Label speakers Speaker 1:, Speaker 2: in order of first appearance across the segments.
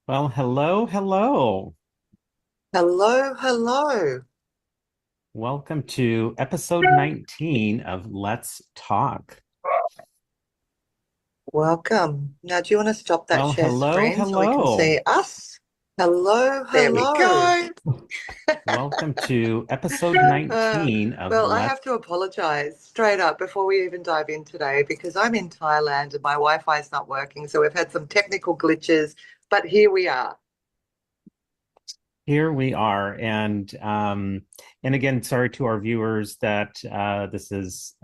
Speaker 1: Well, hello, hello.
Speaker 2: Hello, hello.
Speaker 1: Welcome to episode 19 of Let's Talk.
Speaker 2: Welcome. Now, do you want to stop that
Speaker 1: Well,
Speaker 2: share
Speaker 1: hello,
Speaker 2: screen so we can
Speaker 1: hello.
Speaker 2: see us? Hello,
Speaker 3: There we
Speaker 2: hello.
Speaker 3: go.
Speaker 1: Welcome to episode
Speaker 2: Uh,
Speaker 1: 19 of
Speaker 2: well, I
Speaker 1: Let's
Speaker 2: have to apologize straight up before we even dive in today because I'm in Thailand and my Wi-Fi is not working. So we've had some technical glitches, but here we are.
Speaker 1: Here we are. And again, sorry to our viewers that this is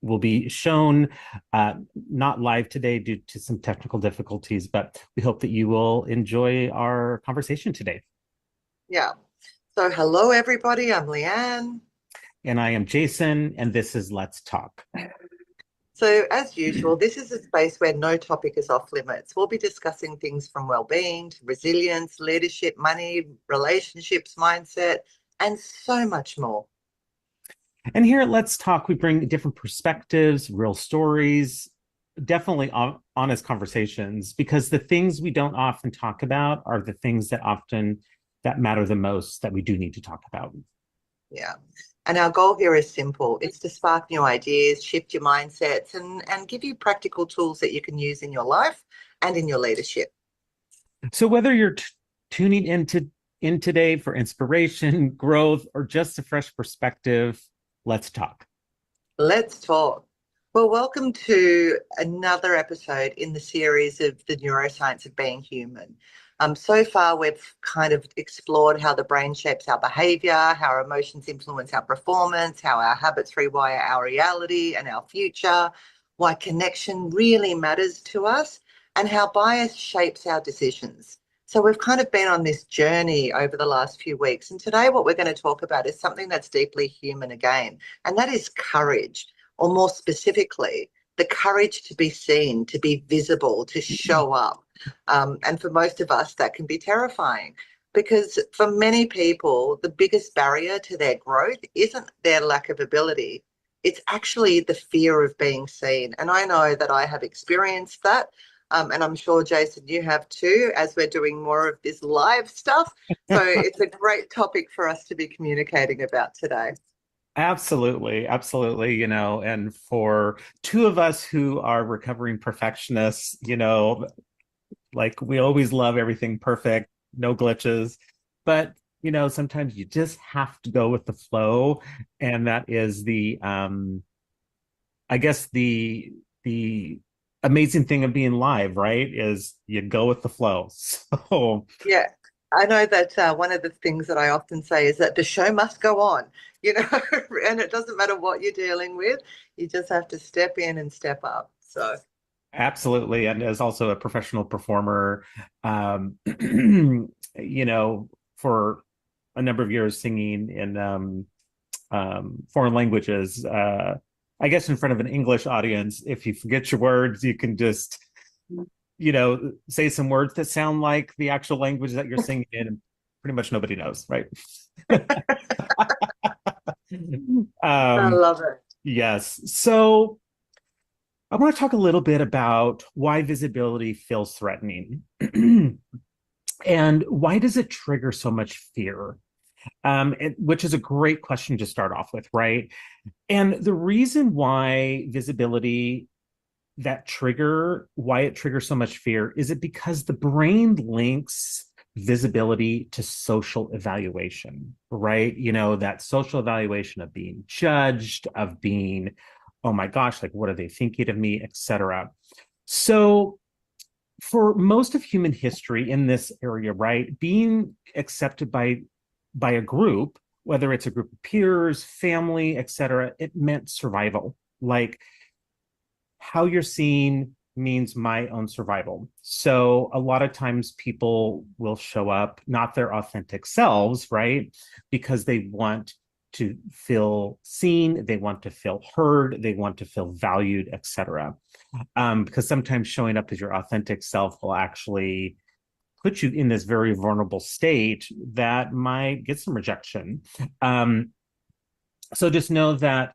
Speaker 1: will be shown not live today due to some technical difficulties, but we hope that you will enjoy our conversation today.
Speaker 2: Yeah. So hello, everybody. I'm Leanne.
Speaker 1: And I am Jason, and this is Let's Talk.
Speaker 2: So, as usual, this is a space where no topic is off limits. We'll be discussing things from well-being to resilience, leadership, money, relationships, mindset, and so much more.
Speaker 1: And here at Let's Talk, we bring different perspectives, real stories, definitely honest conversations, because the things we don't often talk about are the things that often that matter the most that we do need to talk about.
Speaker 2: Yeah. And our goal here is simple. It's to spark new ideas, shift your mindsets, and give you practical tools that you can use in your life and in your leadership.
Speaker 1: So whether you're tuning in today for inspiration, growth, or just a fresh perspective, let's talk.
Speaker 2: Let's talk. Well, welcome to another episode in the series of the neuroscience of being human. So far, we've kind of explored how the brain shapes our behavior, how our emotions influence our performance, how our habits rewire our reality and our future, why connection really matters to us, and how bias shapes our decisions. So we've kind of been on this journey over the last few weeks. And today, what we're going to talk about is something that's deeply human again, and that is courage, or more specifically, the courage to be seen, to be visible, to show up. And for most of us, that can be terrifying because for many people, the biggest barrier to their growth isn't their lack of ability. It's actually the fear of being seen. And I know that I have experienced that. And I'm sure, Jason, you have too, as we're doing more of this live stuff. So it's a great topic for us to be communicating about today.
Speaker 1: Absolutely, absolutely. And for two of us who are recovering perfectionists, like we always love everything perfect, no glitches. But, sometimes you just have to go with the flow. And that is I guess the amazing thing of being live, right? Is you go with the flow. So
Speaker 2: Yeah, I know that one of the things that I often say is that the show must go on, you know, and it doesn't matter what you're dealing with, you just have to step in and step up. So,
Speaker 1: absolutely. And as also a professional performer, for a number of years singing in foreign languages, I guess in front of an English audience, if you forget your words, you can just, say some words that sound like the actual language that you're singing in, and pretty much nobody knows, right?
Speaker 2: I
Speaker 1: um,
Speaker 2: love it.
Speaker 1: yes. So I want to talk a little bit about why visibility feels threatening. And why does it trigger so much fear? Which is a great question to start off with, right? And the reason why visibility why it triggers so much fear is it because the brain links visibility to social evaluation, right? That social evaluation of being judged, of being, oh my gosh, like what are they thinking of me, etc. So for most of human history in this area, right, being accepted by a group, whether it's a group of peers, family, etc., it meant survival. Like how you're seen means my own survival. So a lot of times people will show up not their authentic selves, right? Because they want to feel seen, they want to feel heard, they want to feel valued, etc. Because sometimes showing up as your authentic self will actually put you in this very vulnerable state that might get some rejection. Um, so just know that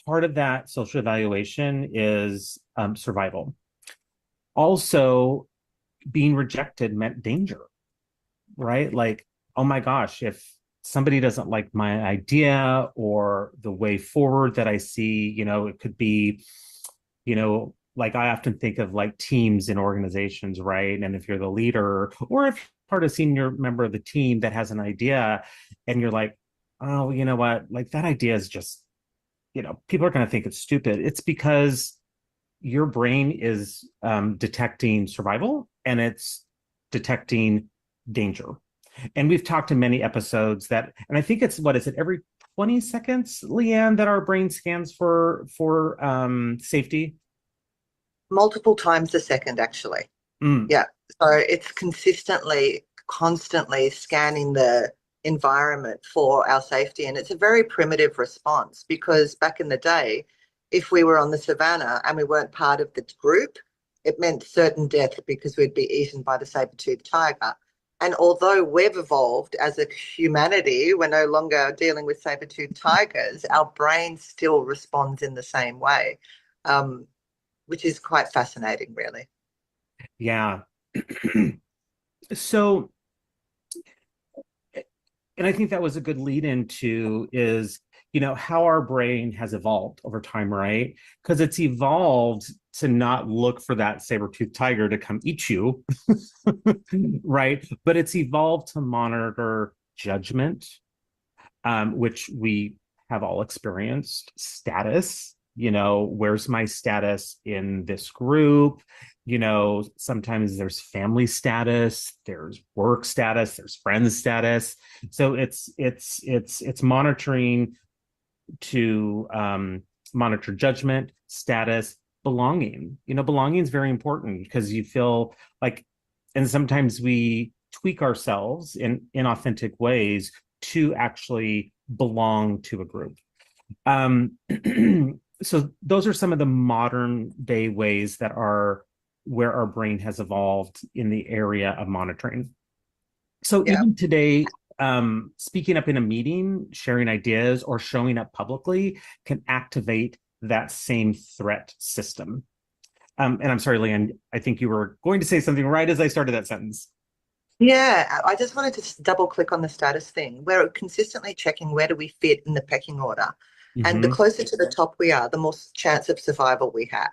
Speaker 1: part of that social evaluation is survival. Also, being rejected meant danger, right? Like, oh my gosh, if somebody doesn't like my idea or the way forward that I see, it could be, like I often think of like teams in organizations, right? And if you're the leader or if you're part of senior member of the team that has an idea and you're like, oh, you know what? Like that idea is just, people are going to think it's stupid. It's because your brain is detecting survival and it's detecting danger. And we've talked in many episodes that, and I think it's what is it every 20 seconds, Leeanne, that our brain scans for safety.
Speaker 2: Multiple times a second, actually.
Speaker 1: Mm.
Speaker 2: Yeah. So it's constantly scanning the environment for our safety. And it's a very primitive response because back in the day, if we were on the savannah and we weren't part of the group, it meant certain death because we'd be eaten by the saber-toothed tiger. And although we've evolved as a humanity, we're no longer dealing with saber-toothed tigers, our brain still responds in the same way, um, which is quite fascinating, really.
Speaker 1: Yeah. So, and I think that was a good lead into is, how our brain has evolved over time, right? Because it's evolved to not look for that saber-toothed tiger to come eat you, right? But it's evolved to monitor judgment, which we have all experienced, status, where's my status in this group? Sometimes there's family status, there's work status, there's friends status. So it's monitoring to monitor judgment, status, belonging. Belonging is very important because you feel like, and sometimes we tweak ourselves in inauthentic ways to actually belong to a group. Um, so those are some of the modern day ways that are where our brain has evolved in the area of monitoring. So
Speaker 2: Yeah.
Speaker 1: even today, speaking up in a meeting, sharing ideas, or showing up publicly can activate that same threat system. And I'm sorry, Leanne, I think you were going to say something right as I started that sentence.
Speaker 2: Yeah, I just wanted to double click on the status thing. We're consistently checking where do we fit in the pecking order. And the
Speaker 1: Mm-hmm.
Speaker 2: closer to the top we are, the more chance of survival we have,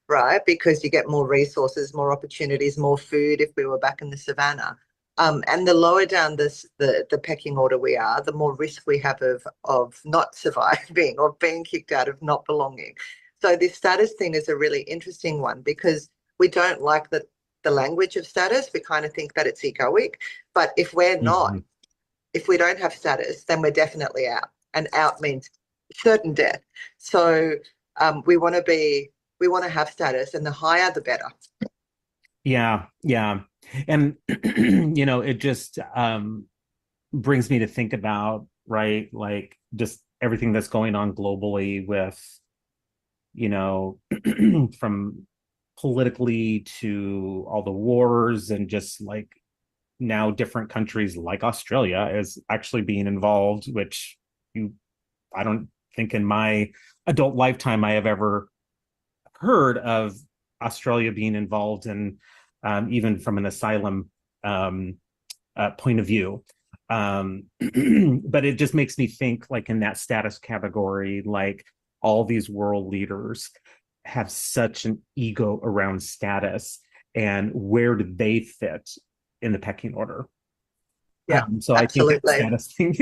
Speaker 2: right? Because you get more resources, more opportunities, more food if we were back in the savannah. And the lower down the pecking order we are, the more risk we have of not surviving or being kicked out of not belonging. So this status thing is a really interesting one because we don't like the language of status. We kind of think that it's egoic. But if we're
Speaker 1: Mm-hmm.
Speaker 2: not, if we don't have status, then we're definitely out. And out means certain death. So we want to have status, and the higher, the better.
Speaker 1: Yeah, yeah. And it just brings me to think about, right, like just everything that's going on globally with, you know, from politically to all the wars and just like now different countries like Australia is actually being involved, which you I don't think in my adult lifetime I have ever heard of Australia being involved in, even from an asylum point of view. But it just makes me think, like, in that status category, like all these world leaders have such an ego around status and where do they fit in the pecking order.
Speaker 2: Yeah,
Speaker 1: So I think that
Speaker 2: absolutely.
Speaker 1: status thing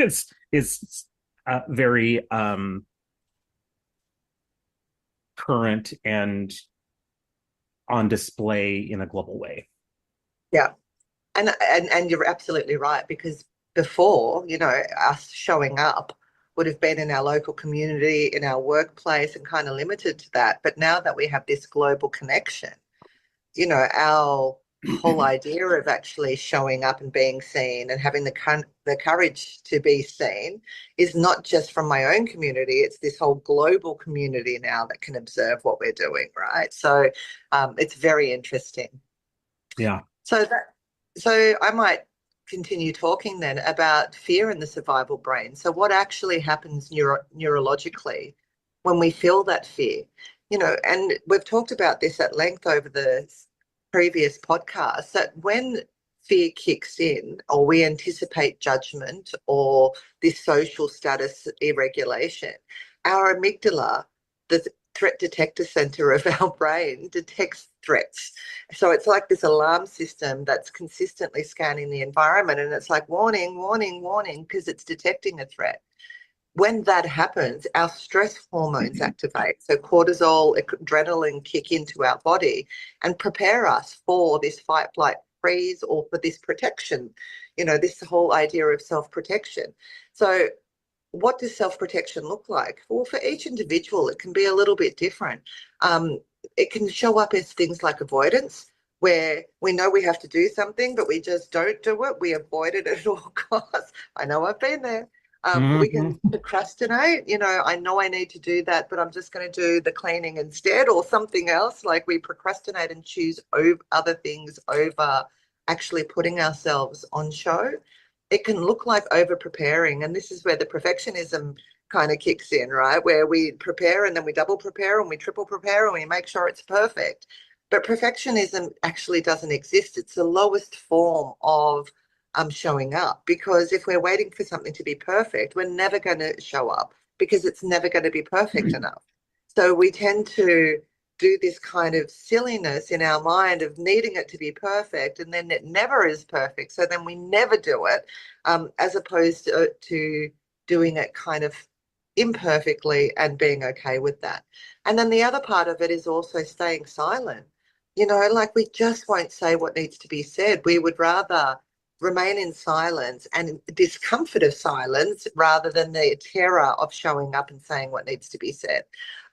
Speaker 1: is very current and on display in a global way.
Speaker 2: Yeah. And you're absolutely right because before, us showing up would have been in our local community, in our workplace, and kind of limited to that. But now that we have this global connection, our whole idea of actually showing up and being seen and having the courage to be seen is not just from my own community. It's this whole global community now that can observe what we're doing, right? So it's very interesting.
Speaker 1: Yeah.
Speaker 2: So so I might continue talking then about fear in the survival brain. So what actually happens neurologically when we feel that fear? And we've talked about this at length over the previous podcasts that when fear kicks in, or we anticipate judgment or this social status irregulation, our amygdala, the threat detector center of our brain, detects threats. So it's like this alarm system that's consistently scanning the environment, and it's like warning, warning, warning, because it's detecting a threat. When that happens, our stress hormones activate. So cortisol, adrenaline kick into our body and prepare us for this fight, flight, freeze, or for this protection, this whole idea of self-protection. So what does self-protection look like? Well, for each individual, it can be a little bit different. It can show up as things like avoidance, where we know we have to do something, but we just don't do it. We avoid it at all costs. I know I've been there. We can
Speaker 1: Mhm.
Speaker 2: procrastinate. I know I need to do that, but I'm just going to do the cleaning instead or something else. Like we procrastinate and choose other things over actually putting ourselves on show. It can look like over preparing. And this is where the perfectionism kind of kicks in, right? Where we prepare and then we double prepare and we triple prepare and we make sure it's perfect. But perfectionism actually doesn't exist. It's the lowest form of showing up, because if we're waiting for something to be perfect, we're never going to show up because it's never going to be perfect enough. So we tend to do this kind of silliness in our mind of needing it to be perfect, and then it never is perfect. So then we never do it, as opposed to doing it kind of imperfectly and being okay with that. And then the other part of it is also staying silent. Like we just won't say what needs to be said. We would rather remain in silence and discomfort of silence rather than the terror of showing up and saying what needs to be said.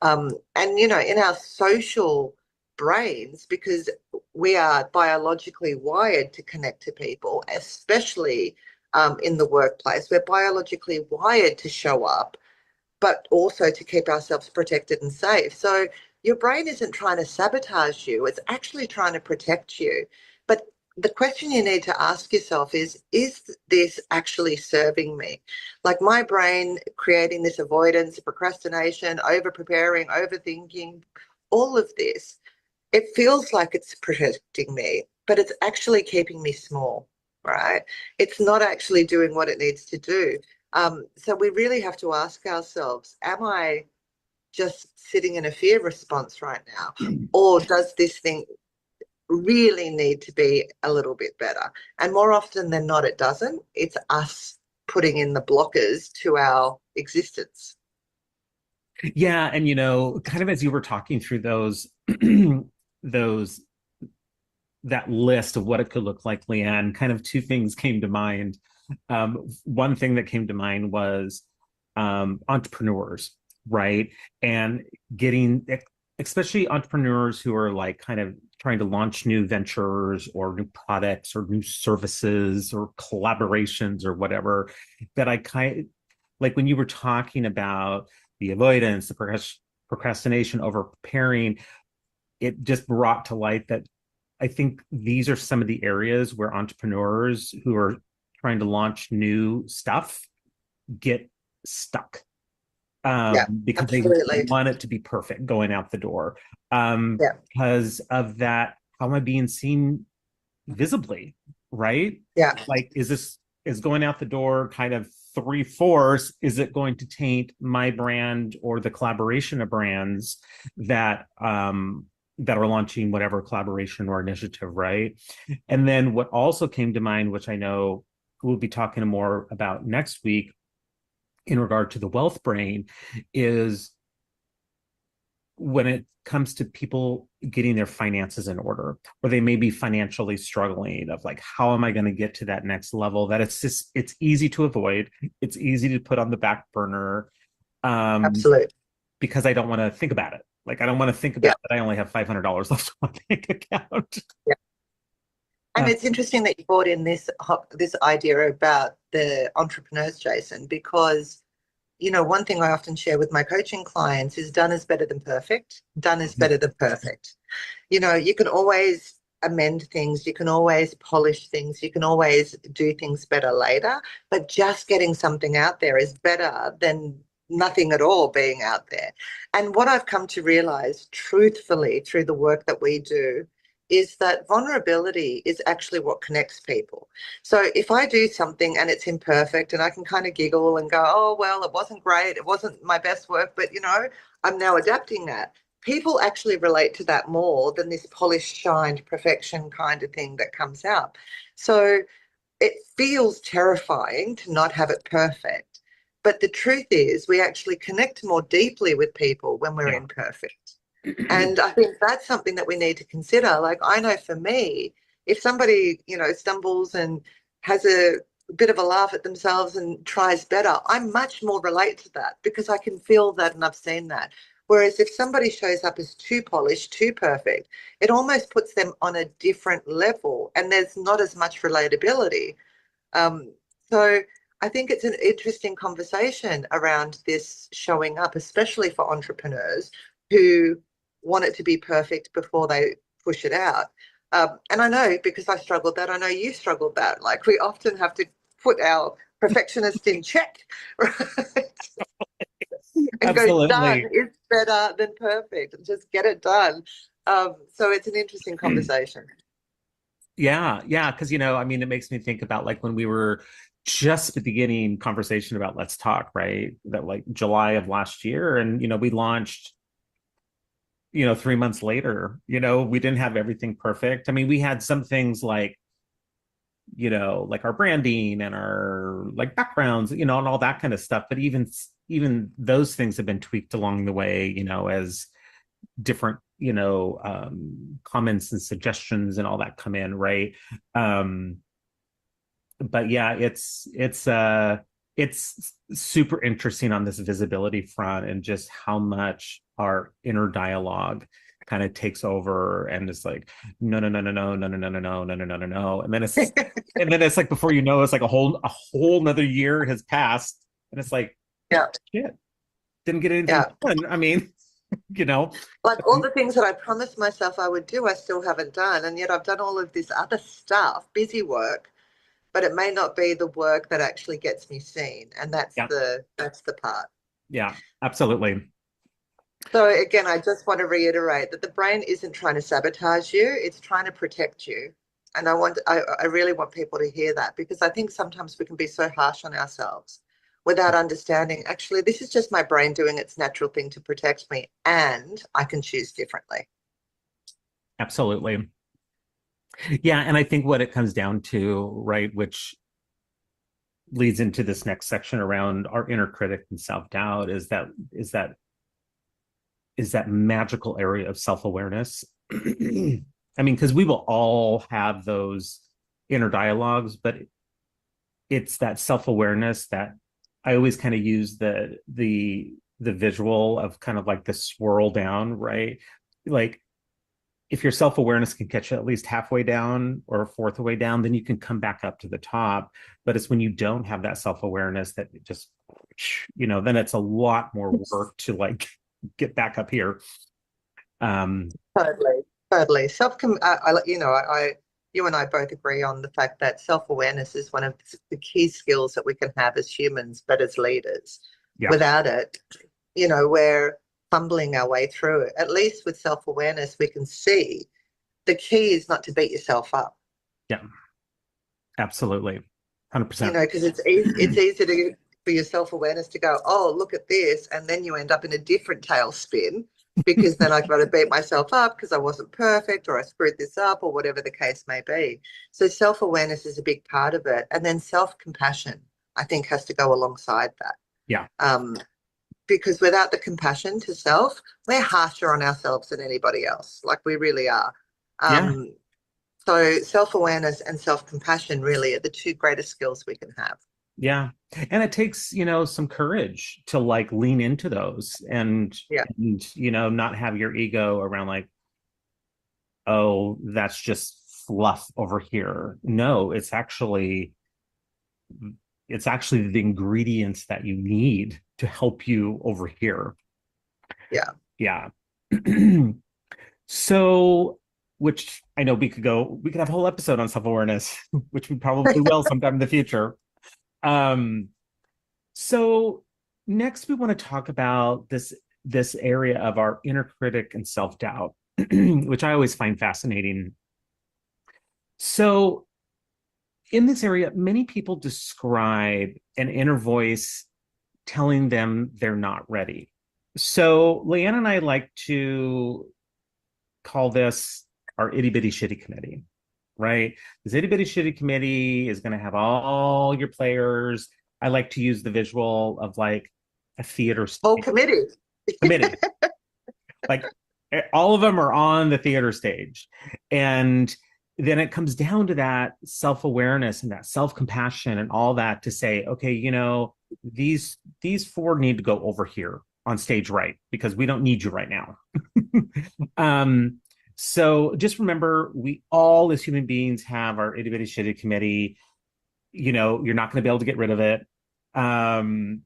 Speaker 2: And, in our social brains, because we are biologically wired to connect to people, especially in the workplace, we're biologically wired to show up, but also to keep ourselves protected and safe. So your brain isn't trying to sabotage you, it's actually trying to protect you. But the question you need to ask yourself is this actually serving me? Like my brain creating this avoidance, procrastination, over preparing, overthinking, all of this, it feels like it's protecting me, but it's actually keeping me small, right? It's not actually doing what it needs to do. So we really have to ask ourselves, am I just sitting in a fear response right now? Or does this thing really need to be a little bit better? And more often than not, it doesn't. It's us putting in the blockers to our existence.
Speaker 1: Yeah, and kind of as you were talking through those those that list of what it could look like, Leanne, kind of two things came to mind. One thing that came to mind was entrepreneurs, right? And getting, especially entrepreneurs who are like kind of trying to launch new ventures or new products or new services or collaborations or whatever, that I kind like when you were talking about the avoidance, the procrastination, over preparing, it just brought to light that I think these are some of the areas where entrepreneurs who are trying to launch new stuff get stuck,
Speaker 2: Yeah,
Speaker 1: because they
Speaker 2: absolutely.
Speaker 1: want it to be perfect going out the door,
Speaker 2: Yeah,
Speaker 1: because of that. How am I being seen visibly, right?
Speaker 2: yeah,
Speaker 1: Like, is going out the door kind of three-fourths? Is it going to taint my brand or the collaboration of brands that are launching whatever collaboration or initiative, right? And then what also came to mind, which I know we'll be talking more about next week in regard to the wealth brain, is when it comes to people getting their finances in order, or they may be financially struggling, of like, how am I going to get to that next level? That it's easy to avoid, it's easy to put on the back burner, um,
Speaker 2: absolutely.
Speaker 1: because I don't want to think about it. Like, I don't want to think
Speaker 2: Yeah,
Speaker 1: about that I only have $500 left on my bank account.
Speaker 2: yeah. And
Speaker 1: Uh,
Speaker 2: it's interesting that you brought in this idea about the entrepreneurs, Jason, because one thing I often share with my coaching clients is done is better than perfect. Done is better than perfect. You can always amend things, you can always polish things, you can always do things better later, but just getting something out there is better than nothing at all being out there. And what I've come to realize truthfully through the work that we do is that vulnerability is actually what connects people. So if I do something and it's imperfect and I can kind of giggle and go, oh, well, it wasn't great, it wasn't my best work, but I'm now adapting that. People actually relate to that more than this polished, shined perfection kind of thing that comes out. So it feels terrifying to not have it perfect. But the truth is, we actually connect more deeply with people when we're
Speaker 1: Yeah.
Speaker 2: imperfect. And I think that's something that we need to consider. Like, I know for me, if somebody, stumbles and has a bit of a laugh at themselves and tries better, I much more relate to that because I can feel that and I've seen that. Whereas if somebody shows up as too polished, too perfect, it almost puts them on a different level and there's not as much relatability. Um, so I think it's an interesting conversation around this showing up, especially for entrepreneurs who want it to be perfect before they push it out. And I know because I struggled that, I know you struggled that. Like we often have to put our perfectionist in check, right? And go, done
Speaker 1: Absolutely.
Speaker 2: is better than perfect, and just get it done. So it's an interesting conversation.
Speaker 1: Yeah, yeah, because I mean, it makes me think about like when we were just beginning conversation about Let's Talk, right? That like July of last year, and we launched, 3 months later. We didn't have everything perfect. I mean, we had some things like our branding and our like backgrounds, and all that kind of stuff. But even those things have been tweaked along the way, as different comments and suggestions and all that come in, right? But yeah, it's super interesting on this visibility front and just how much our inner dialogue kind of takes over and it's like no no no no no no no no no no no no no no no and then it's like before you know it's like a whole another year has passed and it's like
Speaker 2: Yeah,
Speaker 1: shit, didn't get anything
Speaker 2: yeah.
Speaker 1: done. I mean, you know
Speaker 2: Like all the things that I promised myself I would do, I still haven't done. And yet I've done all of this other stuff, busy work, but it may not be the work that actually gets me seen. And that's
Speaker 1: yeah,
Speaker 2: the part.
Speaker 1: yeah, absolutely.
Speaker 2: So again, I just want to reiterate that the brain isn't trying to sabotage you, it's trying to protect you. And I really want people to hear that because I think sometimes we can be so harsh on ourselves without understanding actually this is just my brain doing its natural thing to protect me and I can choose differently.
Speaker 1: Absolutely. Yeah, and I think what it comes down to, right, which leads into this next section around our inner critic and self-doubt is that magical area of self-awareness. I mean, because we will all have those inner dialogues, but it's that self-awareness that I always kind of use the visual of kind of like the swirl down, right? Like if your self-awareness can catch you at least halfway down or a fourth way down, then you can come back up to the top. But it's when you don't have that self-awareness that it just, then it's a lot more work to like get back up here.
Speaker 2: Totally, totally. You and I both agree on the fact that self-awareness is one of the key skills that we can have as humans, but as leaders.
Speaker 1: Yeah,
Speaker 2: Without it, we're fumbling our way through it. At least with self-awareness, we can see the key is not to beat yourself up,
Speaker 1: yeah, absolutely, 100%.
Speaker 2: because it's easy for your self-awareness to go, oh, look at this, and then you end up in a different tailspin because then I've got to beat myself up because I wasn't perfect or I screwed this up or whatever the case may be. So self-awareness is a big part of it. And then self-compassion, I think, has to go alongside that.
Speaker 1: Yeah,
Speaker 2: Because without the compassion to self, we're harsher on ourselves than anybody else. Like we really are.
Speaker 1: yeah,
Speaker 2: Um, so self-awareness and self-compassion really are the two greatest skills we can have.
Speaker 1: yeah. And it takes, some courage to like lean into those and
Speaker 2: Yeah.
Speaker 1: not have your ego around like, oh, that's just fluff over here. No, it's actually the ingredients that you need to help you over here.
Speaker 2: Yeah.
Speaker 1: Yeah. So, which I know we could have a whole episode on self-awareness, which we probably will sometime in the future. Um, so next we want to talk about this area of our inner critic and self-doubt, which I always find fascinating. So in this area, many people describe an inner voice telling them they're not ready. So Leanne and I like to call this our itty bitty shitty committee, right? This itty bitty shitty committee is going to have all your players. I like to use the visual of like a theater
Speaker 2: Whole
Speaker 1: stage
Speaker 2: committee.
Speaker 1: committee. Like all of them are on the theater stage. And then it comes down to that self-awareness and that self-compassion and all that to say, okay, these four need to go over here on stage right because we don't need you right now. um, so just remember, we all as human beings have our itty bitty shitty committee. You're not going to be able to get rid of it. Um,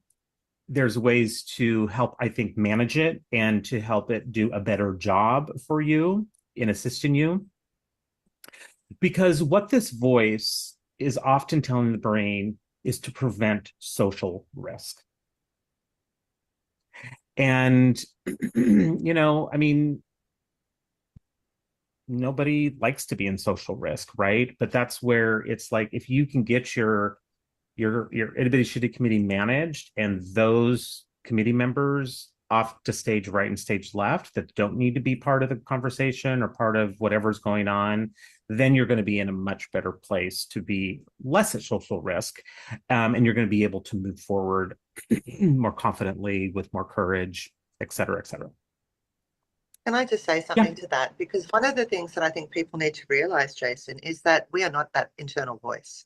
Speaker 1: there's ways to help, I think, manage it and to help it do a better job for you in assisting you. Because what this voice is often telling the brain is to prevent social risk. And, I mean, nobody likes to be in social risk, right? But that's where it's like if you can get your itty bitty shitty committee managed and those committee members off to stage right and stage left that don't need to be part of the conversation or part of whatever's going on, then you're going to be in a much better place to be less at social risk. And you're going to be able to move forward more confidently with more courage, et cetera, et cetera.
Speaker 2: Can I just say
Speaker 1: Yeah.
Speaker 2: something to that? Because one of the things that I think people need to realize, Jason, is that we are not that internal voice.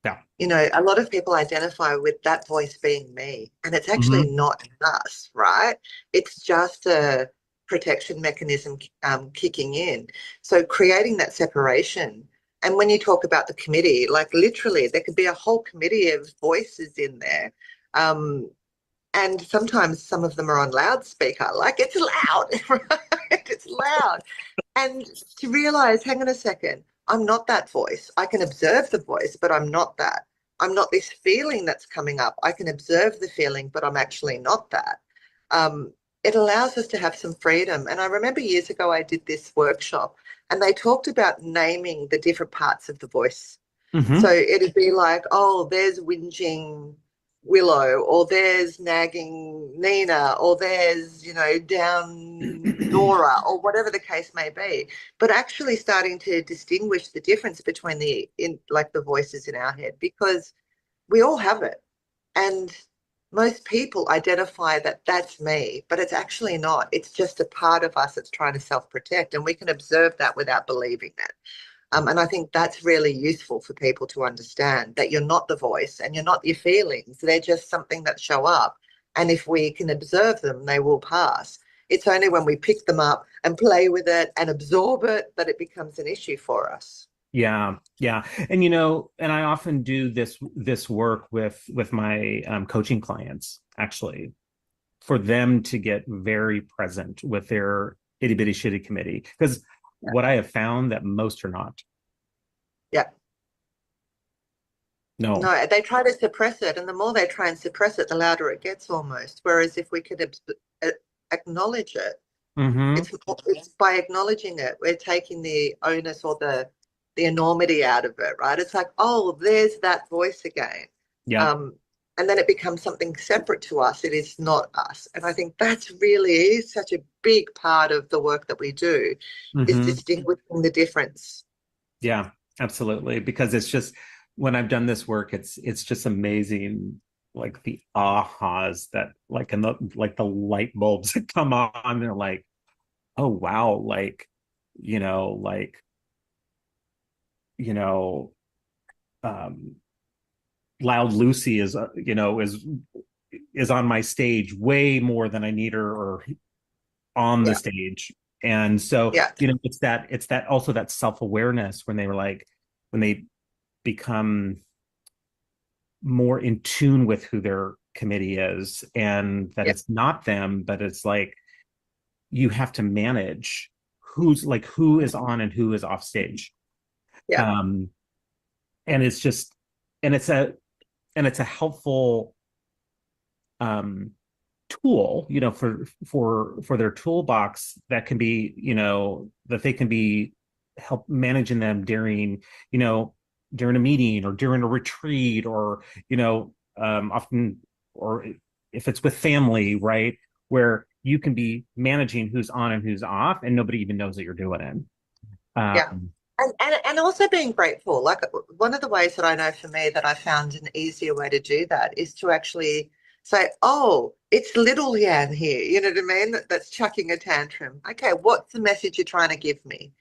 Speaker 1: Yeah.
Speaker 2: A lot of people identify with that voice being me, and it's actually
Speaker 1: Mm-hmm.
Speaker 2: not us, right? It's just a protection mechanism kicking in. So creating that separation. And when you talk about the committee, like literally, there could be a whole committee of voices in there. Um, and sometimes some of them are on loudspeaker, like it's loud, right? It's loud. And to realize, hang on a second, I'm not that voice. I can observe the voice, but I'm not that. I'm not this feeling that's coming up. I can observe the feeling, but I'm actually not that. Um, it allows us to have some freedom. And I remember years ago, I did this workshop and they talked about naming the different parts of the voice. So
Speaker 1: Mm-hmm.
Speaker 2: it'd be like, oh, there's whinging Willow, or there's nagging Nina, or there's, down Nora, or whatever the case may be. But actually starting to distinguish the difference between the voices in our head, because we all have it. And most people identify that that's me, but it's actually not. It's just a part of us that's trying to self-protect. And we can observe that without believing that. And I think that's really useful for people to understand that you're not the voice and you're not your feelings. They're just something that show up. And if we can observe them, they will pass. It's only when we pick them up and play with it and absorb it that it becomes an issue for us.
Speaker 1: Yeah, yeah, and I often do this work with my coaching clients actually for them to get very present with their itty bitty shitty committee because
Speaker 2: Yeah.
Speaker 1: what I have found that most are not.
Speaker 2: Yeah.
Speaker 1: No.
Speaker 2: No, they try to suppress it. And the more they try and suppress it, the louder it gets almost. Whereas if we could acknowledge it,
Speaker 1: Mm-hmm.
Speaker 2: it's by acknowledging it, we're taking the onus or the enormity out of it, right? It's like, oh, there's that voice again.
Speaker 1: Yeah.
Speaker 2: Um, and then it becomes something separate to us. It is not us. And I think that's really is such a big part of the work that we do is
Speaker 1: Mm-hmm.
Speaker 2: distinguishing the difference.
Speaker 1: Yeah, absolutely. Because it's just when I've done this work, it's just amazing, like the ahas that like the light bulbs that come on. They're like, oh wow, you know, like, you know, um Loud Lucy is on my stage way more than I need her or on the
Speaker 2: Yeah.
Speaker 1: stage. And so,
Speaker 2: Yeah.
Speaker 1: it's that also that self-awareness when they become more in tune with who their committee is and that
Speaker 2: Yeah.
Speaker 1: it's not them, but it's like you have to manage who is on and who is off stage.
Speaker 2: Yeah.
Speaker 1: Um, and it's just and it's a helpful um tool for their toolbox that can be that they can be help managing them during, you know, during a meeting or during a retreat, or, you know, often, or if it's with family, right, where you can be managing who's on and who's off and nobody even knows that you're doing it.
Speaker 2: Yeah.
Speaker 1: um,
Speaker 2: And also being grateful. Like one of the ways that I know for me that I found an easier way to do that is to actually say, oh, it's little Leanne here. You know what I mean? That's chucking a tantrum. Okay, what's the message you're trying to give me?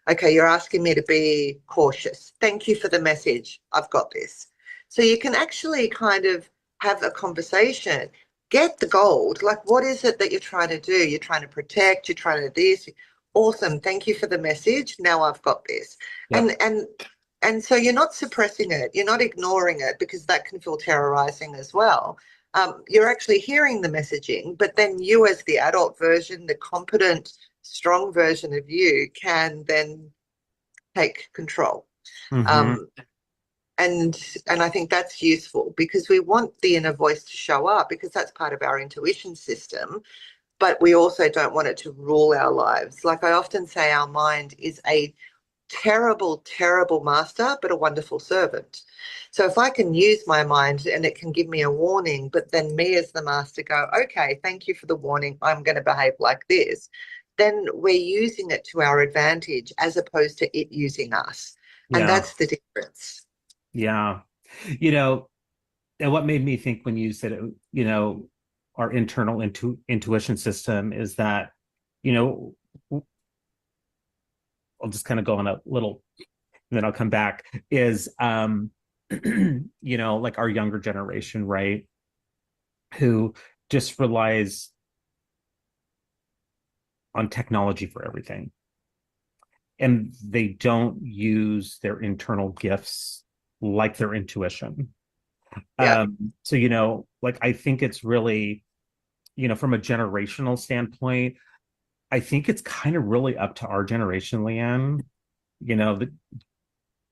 Speaker 2: Okay, you're asking me to be cautious. Thank you for the message. I've got this. So you can actually kind of have a conversation, get the gold. Like, what is it that you're trying to do? You're trying to protect, you're trying to this. Awesome. Thank you for the message. Now I've got this.
Speaker 1: yep.
Speaker 2: And so you're not suppressing it, you're not ignoring it because that can feel terrorizing as well. You're actually hearing the messaging, but then you, as the adult version, the competent, strong version of you, can then take control.
Speaker 1: Mm-hmm.
Speaker 2: Um, and I think that's useful because we want the inner voice to show up because that's part of our intuition system, but we also don't want it to rule our lives. Like I often say, our mind is a terrible, terrible master, but a wonderful servant. So if I can use my mind and it can give me a warning, but then me as the master go, okay, thank you for the warning, I'm going to behave like this, then we're using it to our advantage as opposed to it using us. And
Speaker 1: Yeah.
Speaker 2: that's the difference.
Speaker 1: Yeah. You know, and what made me think when you said it, you know, our internal intuition system is that, you know, I'll just kind of go on a little, and then I'll come back, is, you know, like our younger generation, right? Who just relies on technology for everything. And they don't use their internal gifts like their intuition.
Speaker 2: Yeah.
Speaker 1: So, you know, like I think it's really, you know, from a generational standpoint, I think it's kind of really up to our generation, Leanne, you know,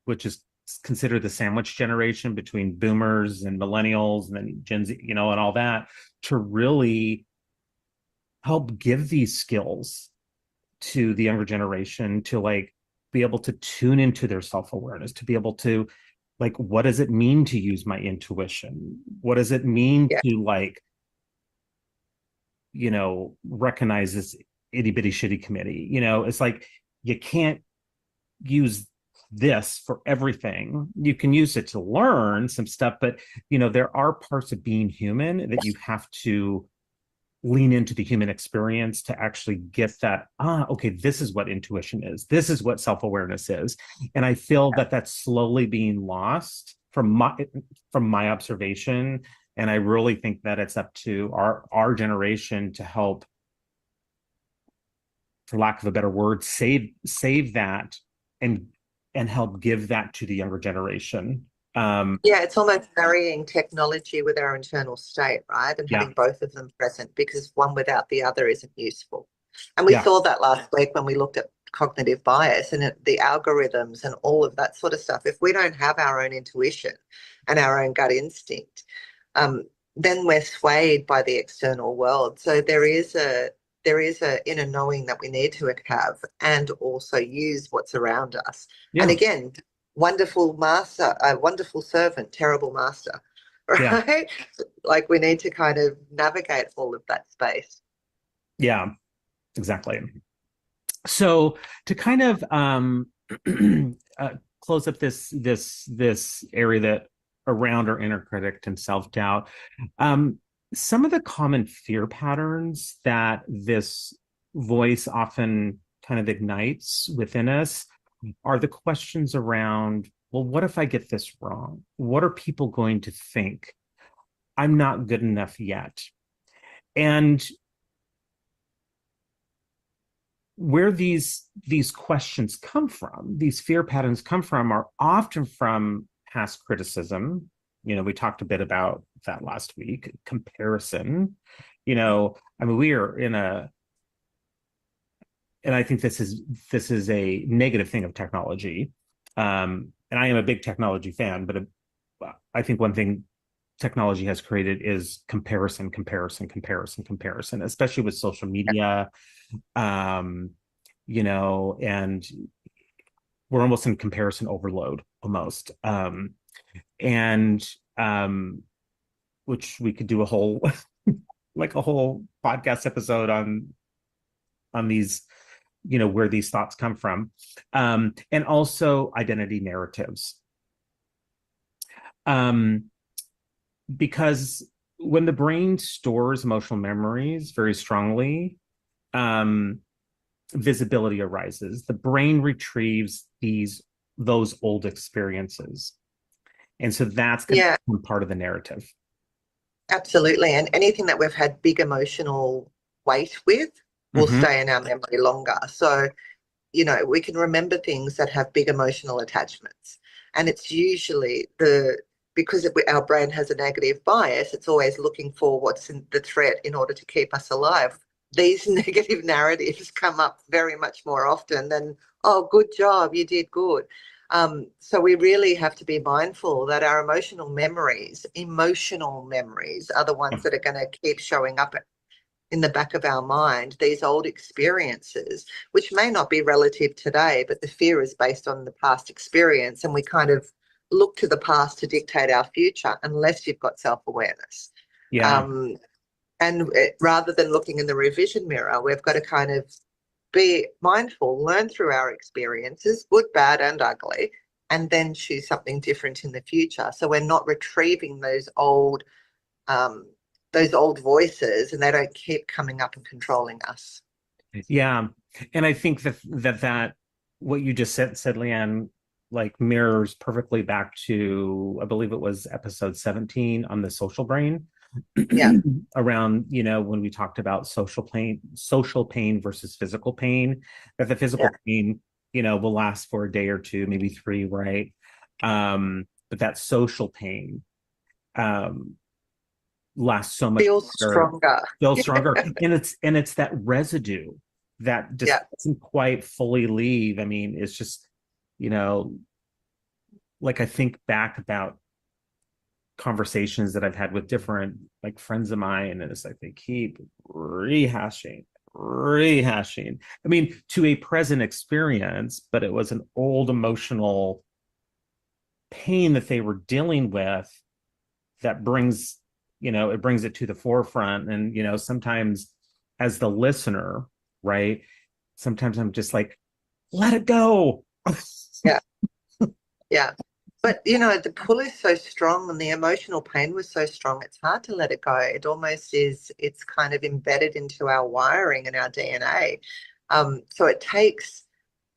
Speaker 1: which is considered the sandwich generation between boomers and millennials and then Gen Z, you know, and all that, to really help give these skills to the younger generation to like be able to tune into their self-awareness, to be able to like, what does it mean to use my intuition? What does it mean
Speaker 2: Yeah.
Speaker 1: to like, you know, recognize this itty bitty shitty committee? You know, it's like you can't use this for everything. You can use it to learn some stuff, but you know, there are parts of being human that you have to lean into the human experience to actually get that, okay, this is what intuition is, this is what self-awareness is. And I feel that that's slowly being lost from my observation. And I really think that it's up to our generation to help, for lack of a better word, save that and help give that to the younger generation.
Speaker 2: Yeah, it's almost marrying technology with our internal state, right? And
Speaker 1: Yeah.
Speaker 2: having both of them present because one without the other isn't useful. And we
Speaker 1: Yeah.
Speaker 2: saw that last week when we looked at cognitive bias and the algorithms and all of that sort of stuff. If we don't have our own intuition and our own gut instinct, um, then we're swayed by the external world. So there is a inner knowing that we need to have and also use what's around us. And
Speaker 1: Yeah.
Speaker 2: again, wonderful master, a wonderful servant, terrible master,
Speaker 1: Yeah.
Speaker 2: right? Like we need to kind of navigate all of that space.
Speaker 1: Yeah. Exactly. So to kind of close up this area that around our inner critic and self-doubt, um, some of the common fear patterns that this voice often kind of ignites within us are the questions around, well, what if I get this wrong? What are people going to think? I'm not good enough yet. And where these questions come from, these fear patterns come from, are often from past criticism. You know, we talked a bit about that last week. Comparison. You know, I mean, we are in a, and I think this is a negative thing of technology. And I am a big technology fan, but I think one thing technology has created is comparison, comparison, comparison, comparison, especially with social media. um, you know, and we're almost in comparison overload almost. And which we could do a whole like a whole podcast episode on these, where these thoughts come from. And also identity narratives. Because when the brain stores emotional memories very strongly, visibility arises. The brain retrieves those old experiences. And so that's going to
Speaker 2: Yeah,
Speaker 1: become part of the narrative.
Speaker 2: absolutely. And anything that we've had big emotional weight with will
Speaker 1: Mm-hmm.
Speaker 2: stay in our memory longer. So, we can remember things that have big emotional attachments. And it's usually because our brain has a negative bias, it's always looking for what's in the threat in order to keep us alive. These negative narratives come up very much more often than, oh, good job, you did good. So we really have to be mindful that our emotional memories are the ones that are going to keep showing up in the back of our mind, these old experiences, which may not be relative today, but the fear is based on the past experience. And we kind of look to the past to dictate our future unless you've got self-awareness.
Speaker 1: Yeah.
Speaker 2: Um, rather than looking in the revision mirror, we've got to kind of be mindful, learn through our experiences, good, bad, and ugly, and then choose something different in the future. So we're not retrieving um, those old voices, and they don't keep coming up and controlling us.
Speaker 1: Yeah. And I think that what you just said, Leanne, like mirrors perfectly back to, I believe it was episode 17 on the social brain.
Speaker 2: Yeah,
Speaker 1: Around, when we talked about social pain versus physical pain, that the
Speaker 2: yeah.
Speaker 1: physical pain, will last for a day or two, maybe three, right? But that social pain um lasts so much
Speaker 2: Feel
Speaker 1: longer,
Speaker 2: stronger.
Speaker 1: feels stronger. And it's that residue that just
Speaker 2: Yeah,
Speaker 1: doesn't quite fully leave. I mean, it's just, you know, like I think back about conversations that I've had with different like friends of mine, and it's like they keep rehashing. I mean, to a present experience, but it was an old emotional pain that they were dealing with that brings, it brings it to the forefront. And, sometimes as the listener, right? Sometimes I'm just like, let it go.
Speaker 2: yeah, yeah. But the pull is so strong and the emotional pain was so strong, it's hard to let it go. It almost is, it's kind of embedded into our wiring and our DNA. So it takes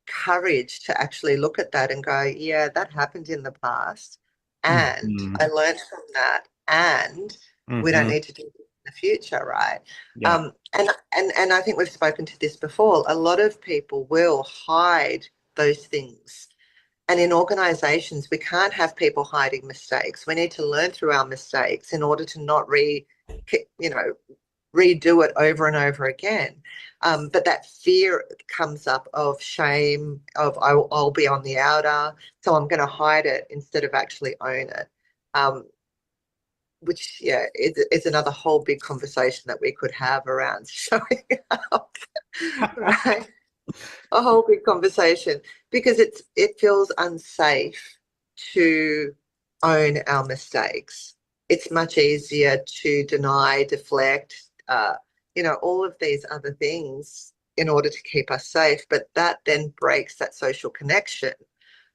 Speaker 2: courage to actually look at that and go, yeah, that happened in the past. And
Speaker 1: Mm-hmm.
Speaker 2: I learned from that. And we don't
Speaker 1: Mm-hmm.
Speaker 2: need to do it in the future, right?
Speaker 1: Yeah.
Speaker 2: And I think we've spoken to this before. A lot of people will hide those things. And in organizations, we can't have people hiding mistakes. We need to learn through our mistakes in order to not you know, redo it over and over again. But that fear comes up of shame, of I'll be on the outer, so I'm going to hide it instead of actually own it. Um, which, yeah, is another whole big conversation that we could have around showing up, right? A whole big conversation because it feels unsafe to own our mistakes. It's much easier to deny, deflect, all of these other things in order to keep us safe. But that then breaks that social connection.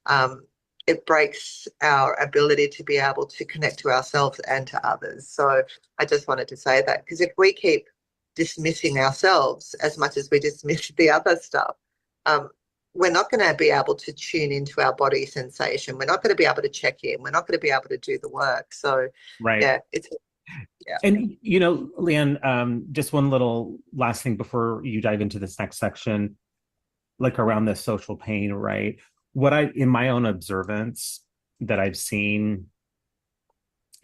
Speaker 2: Um, it breaks our ability to be able to connect to ourselves and to others. So I just wanted to say that because if we keep dismissing ourselves as much as we dismiss the other stuff, um, we're not going to be able to tune into our body sensation. We're not going to be able to check in. We're not going to be able to do the work. So,
Speaker 1: Right.
Speaker 2: yeah, yeah,
Speaker 1: And, Leanne, just one little last thing before you dive into this next section, like around this social pain, right? In my own observance that I've seen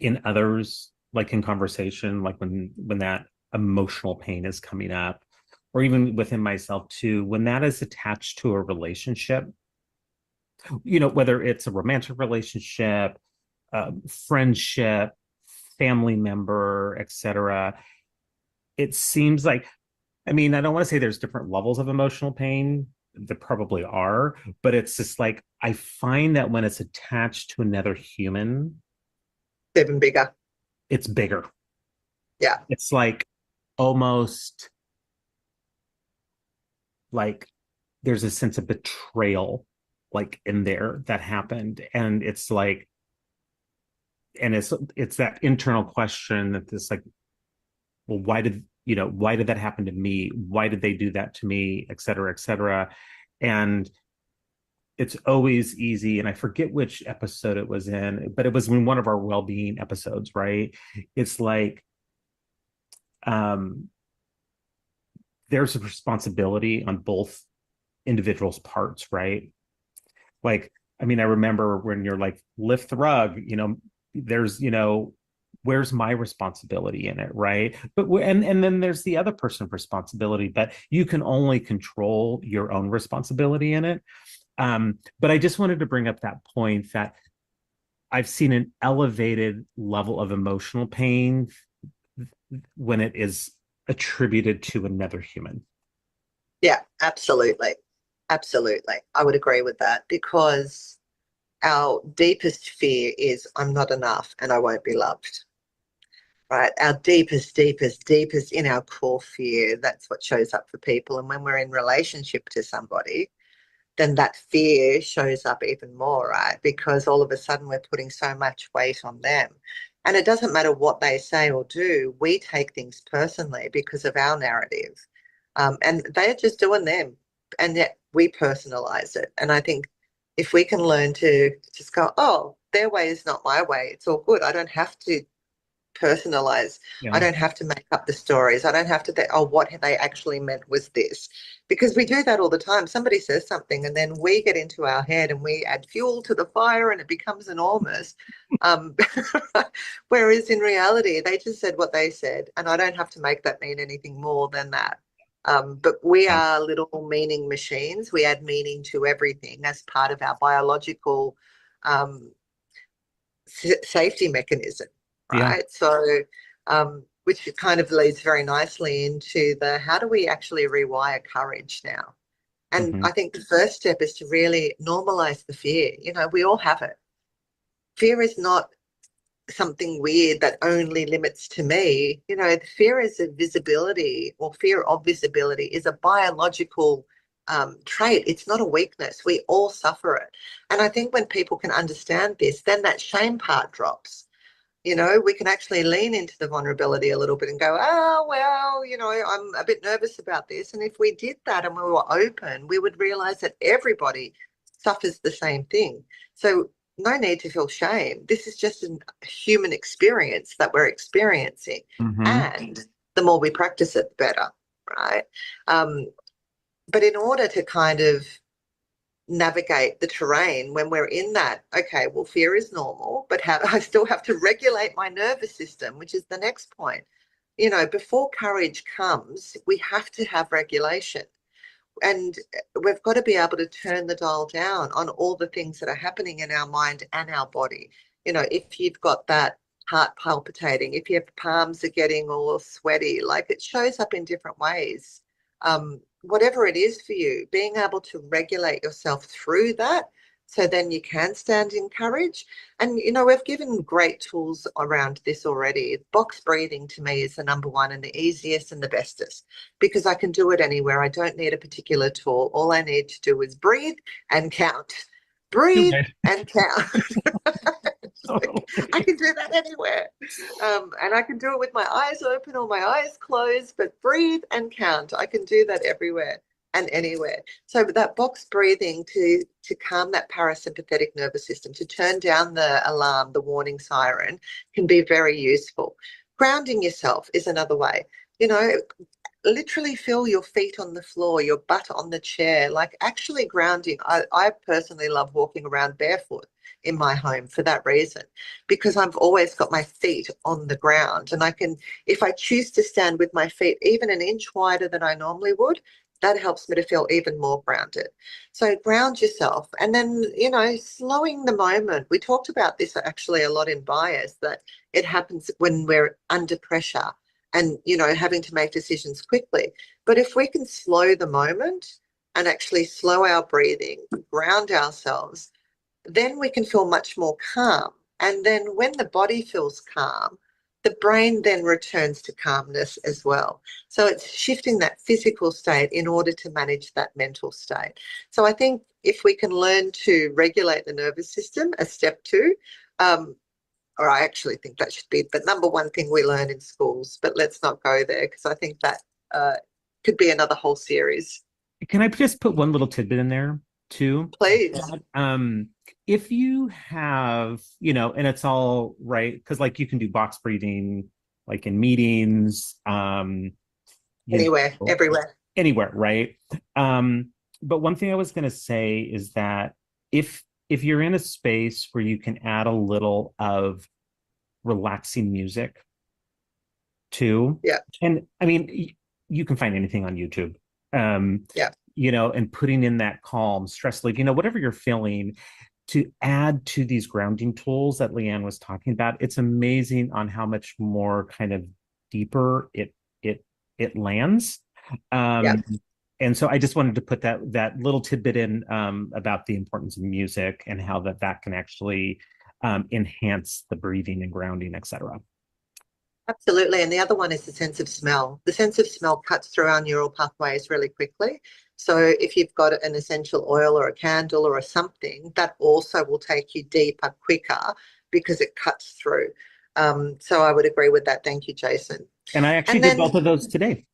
Speaker 1: in others, like in conversation, like when that emotional pain is coming up, or even within myself too, when that is attached to a relationship, whether it's a romantic relationship, friendship, family member, etc. It seems like, I mean, I don't want to say there's different levels of emotional pain, there probably are, but it's just like I find that when it's attached to another human,
Speaker 2: Even bigger.
Speaker 1: it's bigger.
Speaker 2: Yeah.
Speaker 1: It's like almost like there's a sense of betrayal like in there that happened. And it's like, and it's that internal question that this like, well, why did that happen to me? Why did they do that to me? Et cetera, et cetera. And it's always easy. And I forget which episode it was in, but it was in one of our well-being episodes, right? It's like, um, there's a responsibility on both individuals' parts, right? Like, I mean, I remember when you're like, lift the rug, there's, where's my responsibility in it, right? But and then there's the other person's responsibility, but you can only control your own responsibility in it. But I just wanted to bring up that point that I've seen an elevated level of emotional pain when it is attributed to another human.
Speaker 2: Yeah, absolutely. Absolutely. I would agree with that because our deepest fear is I'm not enough and I won't be loved. Right. Our deepest, deepest, deepest in our core fear, that's what shows up for people. And when we're in relationship to somebody, then that fear shows up even more, right? Because all of a sudden we're putting so much weight on them. And it doesn't matter what they say or do, we take things personally because of our narrative. And they're just doing them. And yet we personalize it. And I think if we can learn to just go, oh, their way is not my way, it's all good. I don't have to personalize. I
Speaker 1: Yeah.
Speaker 2: don't have to make up the stories. I don't have to think, oh, what they actually meant was this. Because we do that all the time. Somebody says something and then we get into our head and we add fuel to the fire and it becomes enormous. Um, whereas in reality, they just said what they said, and I don't have to make that mean anything more than that. But we
Speaker 1: Yeah.
Speaker 2: are little meaning machines. We add meaning to everything as part of our biological um, safety mechanism,
Speaker 1: Yeah.
Speaker 2: right? So, which kind of leads very nicely into the how do we actually rewire courage now? And
Speaker 1: Mm-hmm.
Speaker 2: I think the first step is to really normalize the fear. We all have it. Fear is not something weird that only limits to me. The fear is a visibility or fear of visibility is a biological trait. It's not a weakness. We all suffer it. And I think when people can understand this, then that shame part drops. We can actually lean into the vulnerability a little bit and go, oh, well, I'm a bit nervous about this. And if we did that and we were open, we would realize that everybody suffers the same thing. So no need to feel shame. This is just a human experience that we're experiencing.
Speaker 1: Mm-hmm.
Speaker 2: And the more we practice it, the better, right? But in order to kind of navigate the terrain when we're in that, okay, well, fear is normal, but I still have to regulate my nervous system, which is the next point. Before courage comes, we have to have regulation. And we've got to be able to turn the dial down on all the things that are happening in our mind and our body. If you've got that heart palpitating, if your palms are getting all sweaty, like it shows up in different ways. Whatever it is for you, being able to regulate yourself through that so then you can stand in courage. And, we've given great tools around this already. Box breathing to me is the number one and the easiest and the bestest because I can do it anywhere. I don't need a particular tool. All I need to do is breathe and count. Breathe
Speaker 1: Right.
Speaker 2: and count. I
Speaker 1: Totally.
Speaker 2: can do that anywhere. And I can do it with my eyes open or my eyes closed, but breathe and count. I can do that everywhere and anywhere. So that box breathing to calm that parasympathetic nervous system, to turn down the alarm, the warning siren, can be very useful. Grounding yourself is another way. Literally feel your feet on the floor, your butt on the chair, like actually grounding. I personally love walking around barefoot in my home for that reason, because I've always got my feet on the ground and I can, if I choose to stand with my feet even an inch wider than I normally would, that helps me to feel even more grounded. So ground yourself and then, slowing the moment. We talked about this actually a lot in bias, that it happens when we're under pressure and, having to make decisions quickly. But if we can slow the moment, and actually slow our breathing, ground ourselves, then we can feel much more calm. And then when the body feels calm, the brain then returns to calmness as well. So it's shifting that physical state in order to manage that mental state. So I think if we can learn to regulate the nervous system as step two, or I actually think that should be the number one thing we learn in schools, but let's not go there because I think that uh, could be another whole series.
Speaker 1: Can I just put one little tidbit in there too?
Speaker 2: Please.
Speaker 1: That, if you have, and it's all right, because like you can do box breathing, like in meetings, you
Speaker 2: Anywhere,
Speaker 1: know,
Speaker 2: everywhere.
Speaker 1: anywhere, right? But one thing I was going to say is that if you're in a space where you can add a little of relaxing music too,
Speaker 2: Yeah,
Speaker 1: and I mean, you can find anything on YouTube. Um,
Speaker 2: yeah.
Speaker 1: and putting in that calm, stress relief, whatever you're feeling, to add to these grounding tools that Leeanne was talking about, it's amazing on how much more kind of deeper it lands.
Speaker 2: Yeah,
Speaker 1: Um, and so I just wanted to put that little tidbit in about the importance of music and how that can actually enhance the breathing and grounding, etc.
Speaker 2: absolutely. And the other one is the sense of smell. The sense of smell cuts through our neural pathways really quickly. So if you've got an essential oil or a candle or a something, that also will take you deeper quicker because it cuts through. So I would agree with that. Thank you, Jason.
Speaker 1: And I actually
Speaker 2: And
Speaker 1: did
Speaker 2: then,
Speaker 1: both of those today.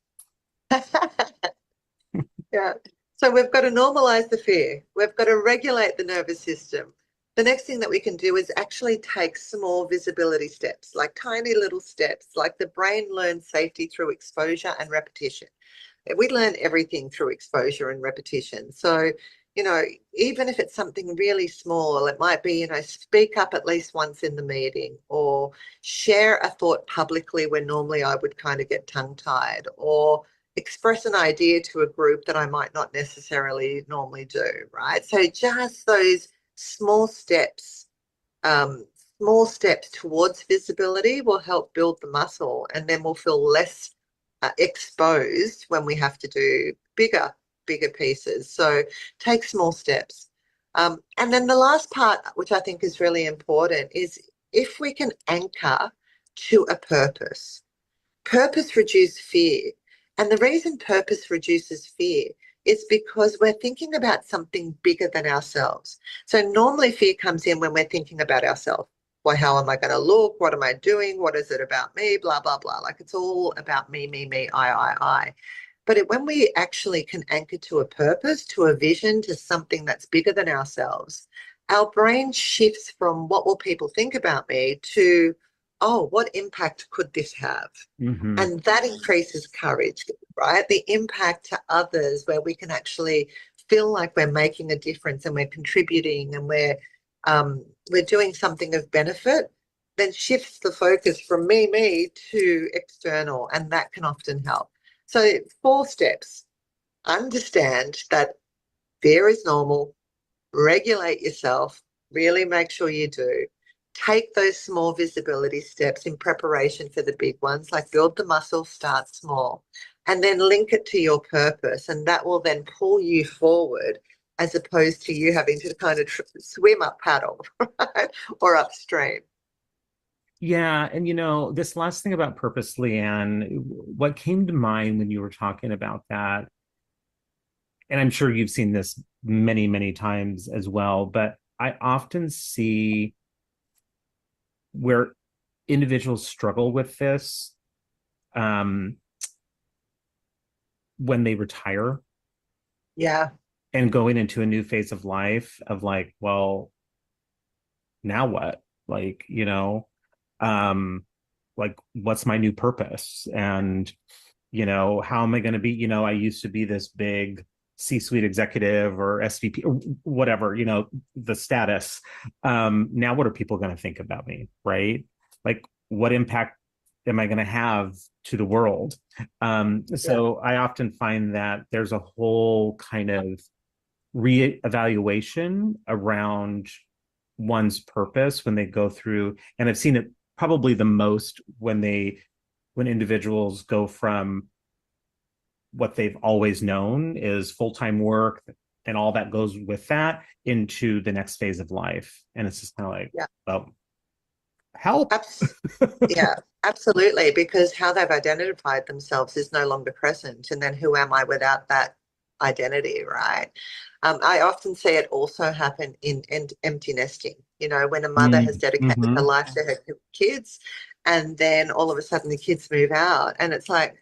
Speaker 2: yeah. So we've got to normalize the fear. We've got to regulate the nervous system. The next thing that we can do is actually take small visibility steps, like tiny little steps, like the brain learns safety through exposure and repetition. We learn everything through exposure and repetition. So, you know, even if it's something really small, it might be, speak up at least once in the meeting or share a thought publicly when normally I would kind of get tongue tied or express an idea to a group that I might not necessarily normally do, right? So just those small steps, um, small steps towards visibility will help build the muscle, and then we'll feel less exposed when we have to do bigger pieces. So take small steps. And then the last part, which I think is really important, is if we can anchor to a purpose. Purpose reduces fear. And the reason purpose reduces fear is because we're thinking about something bigger than ourselves. So normally fear comes in when we're thinking about ourselves. Why, how am I going to look? What am I doing? What is it about me? Blah, blah, blah. Like it's all about me, I. But when we actually can anchor to a purpose, to a vision, to something that's bigger than ourselves, our brain shifts from what will people think about me to, oh, what impact could this have?
Speaker 1: Mm-hmm.
Speaker 2: And that increases courage, right? The impact to others, where we can actually feel like we're making a difference and we're contributing and we're doing something of benefit, then shifts the focus from me to external, and that can often help. So 4 steps: understand that fear is normal, regulate yourself, really make sure you do. Take those small visibility steps in preparation for the big ones, like build the muscle, start small, and then link it to your purpose. And that will then pull you forward as opposed to you having to kind of swim up paddle, right? Or upstream.
Speaker 1: Yeah, and this last thing about purpose, Leanne, what came to mind when you were talking about that, and I'm sure you've seen this many, many times as well, but I often see where individuals struggle with this um, when they retire
Speaker 2: Yeah,
Speaker 1: and going into a new phase of life of like, well, now what? Like, um, like what's my new purpose? And how am I going to be? I used to be this big C-suite executive or SVP or whatever, the status. Now what are people going to think about me? Right? Like what impact am I going to have to the world?
Speaker 2: yeah,
Speaker 1: So I often find that there's a whole kind of reevaluation around one's purpose when they go through, and I've seen it probably the most when individuals go from what they've always known is full-time work and all that goes with that into the next phase of life. And it's just kind of like,
Speaker 2: Yeah.
Speaker 1: well, help.
Speaker 2: Yeah, absolutely. Because how they've identified themselves is no longer present. And then who am I without that identity, right? I often see it also happen in empty nesting, when a mother has dedicated her
Speaker 1: Mm-hmm.
Speaker 2: life to her kids, and then all of a sudden the kids move out. And it's like,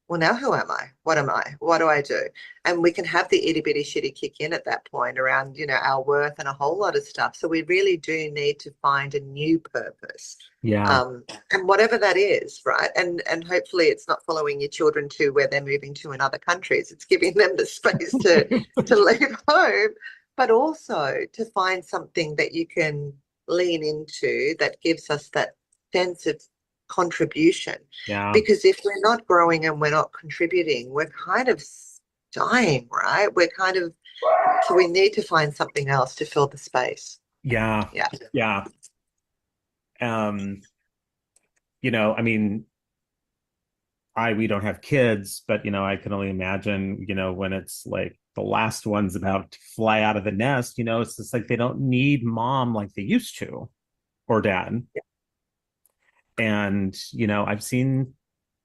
Speaker 2: well, now who am I? What am I? What do I do? And we can have the itty bitty shitty kick in at that point around, our worth and a whole lot of stuff. So we really do need to find a new purpose.
Speaker 1: Yeah.
Speaker 2: Um, and whatever that is, right? And hopefully it's not following your children to where they're moving to in other countries. It's giving them the space to leave home, but also to find something that you can lean into that gives us that sense of contribution.
Speaker 1: Yeah.
Speaker 2: Because if we're not growing and we're not contributing, we're kind of dying, right? So we need to find something else to fill the space.
Speaker 1: Yeah.
Speaker 2: Yeah.
Speaker 1: Yeah. Um, I mean, we don't have kids, but I can only imagine, when it's like the last one's about to fly out of the nest, it's just like they don't need mom like they used to, or dad.
Speaker 2: Yeah.
Speaker 1: And I've seen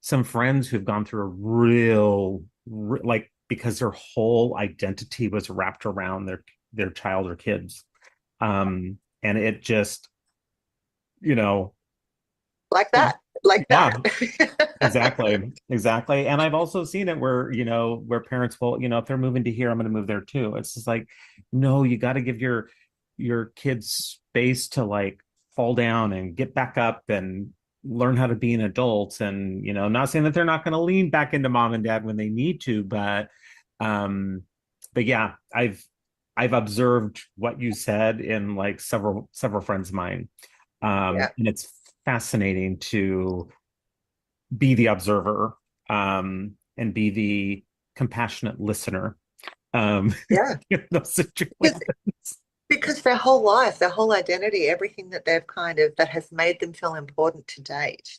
Speaker 1: some friends who've gone through a like, because their whole identity was wrapped around their child or kids. And it just, you know
Speaker 2: Like that. Like
Speaker 1: yeah,
Speaker 2: that.
Speaker 1: exactly. And I've also seen it where, where parents will, if they're moving to here, I'm going to move there too. It's just like, no, you got to give your kids space to like fall down and get back up and learn how to be an adult. And, not saying that they're not going to lean back into mom and dad when they need to, um, but yeah, I've observed what you said in like several friends of mine.
Speaker 2: Yeah.
Speaker 1: And it's fascinating to be the observer, and be the compassionate listener,
Speaker 2: Yeah.
Speaker 1: in those
Speaker 2: Because,
Speaker 1: situations.
Speaker 2: because their whole life, their whole identity, everything that they've that has made them feel important to date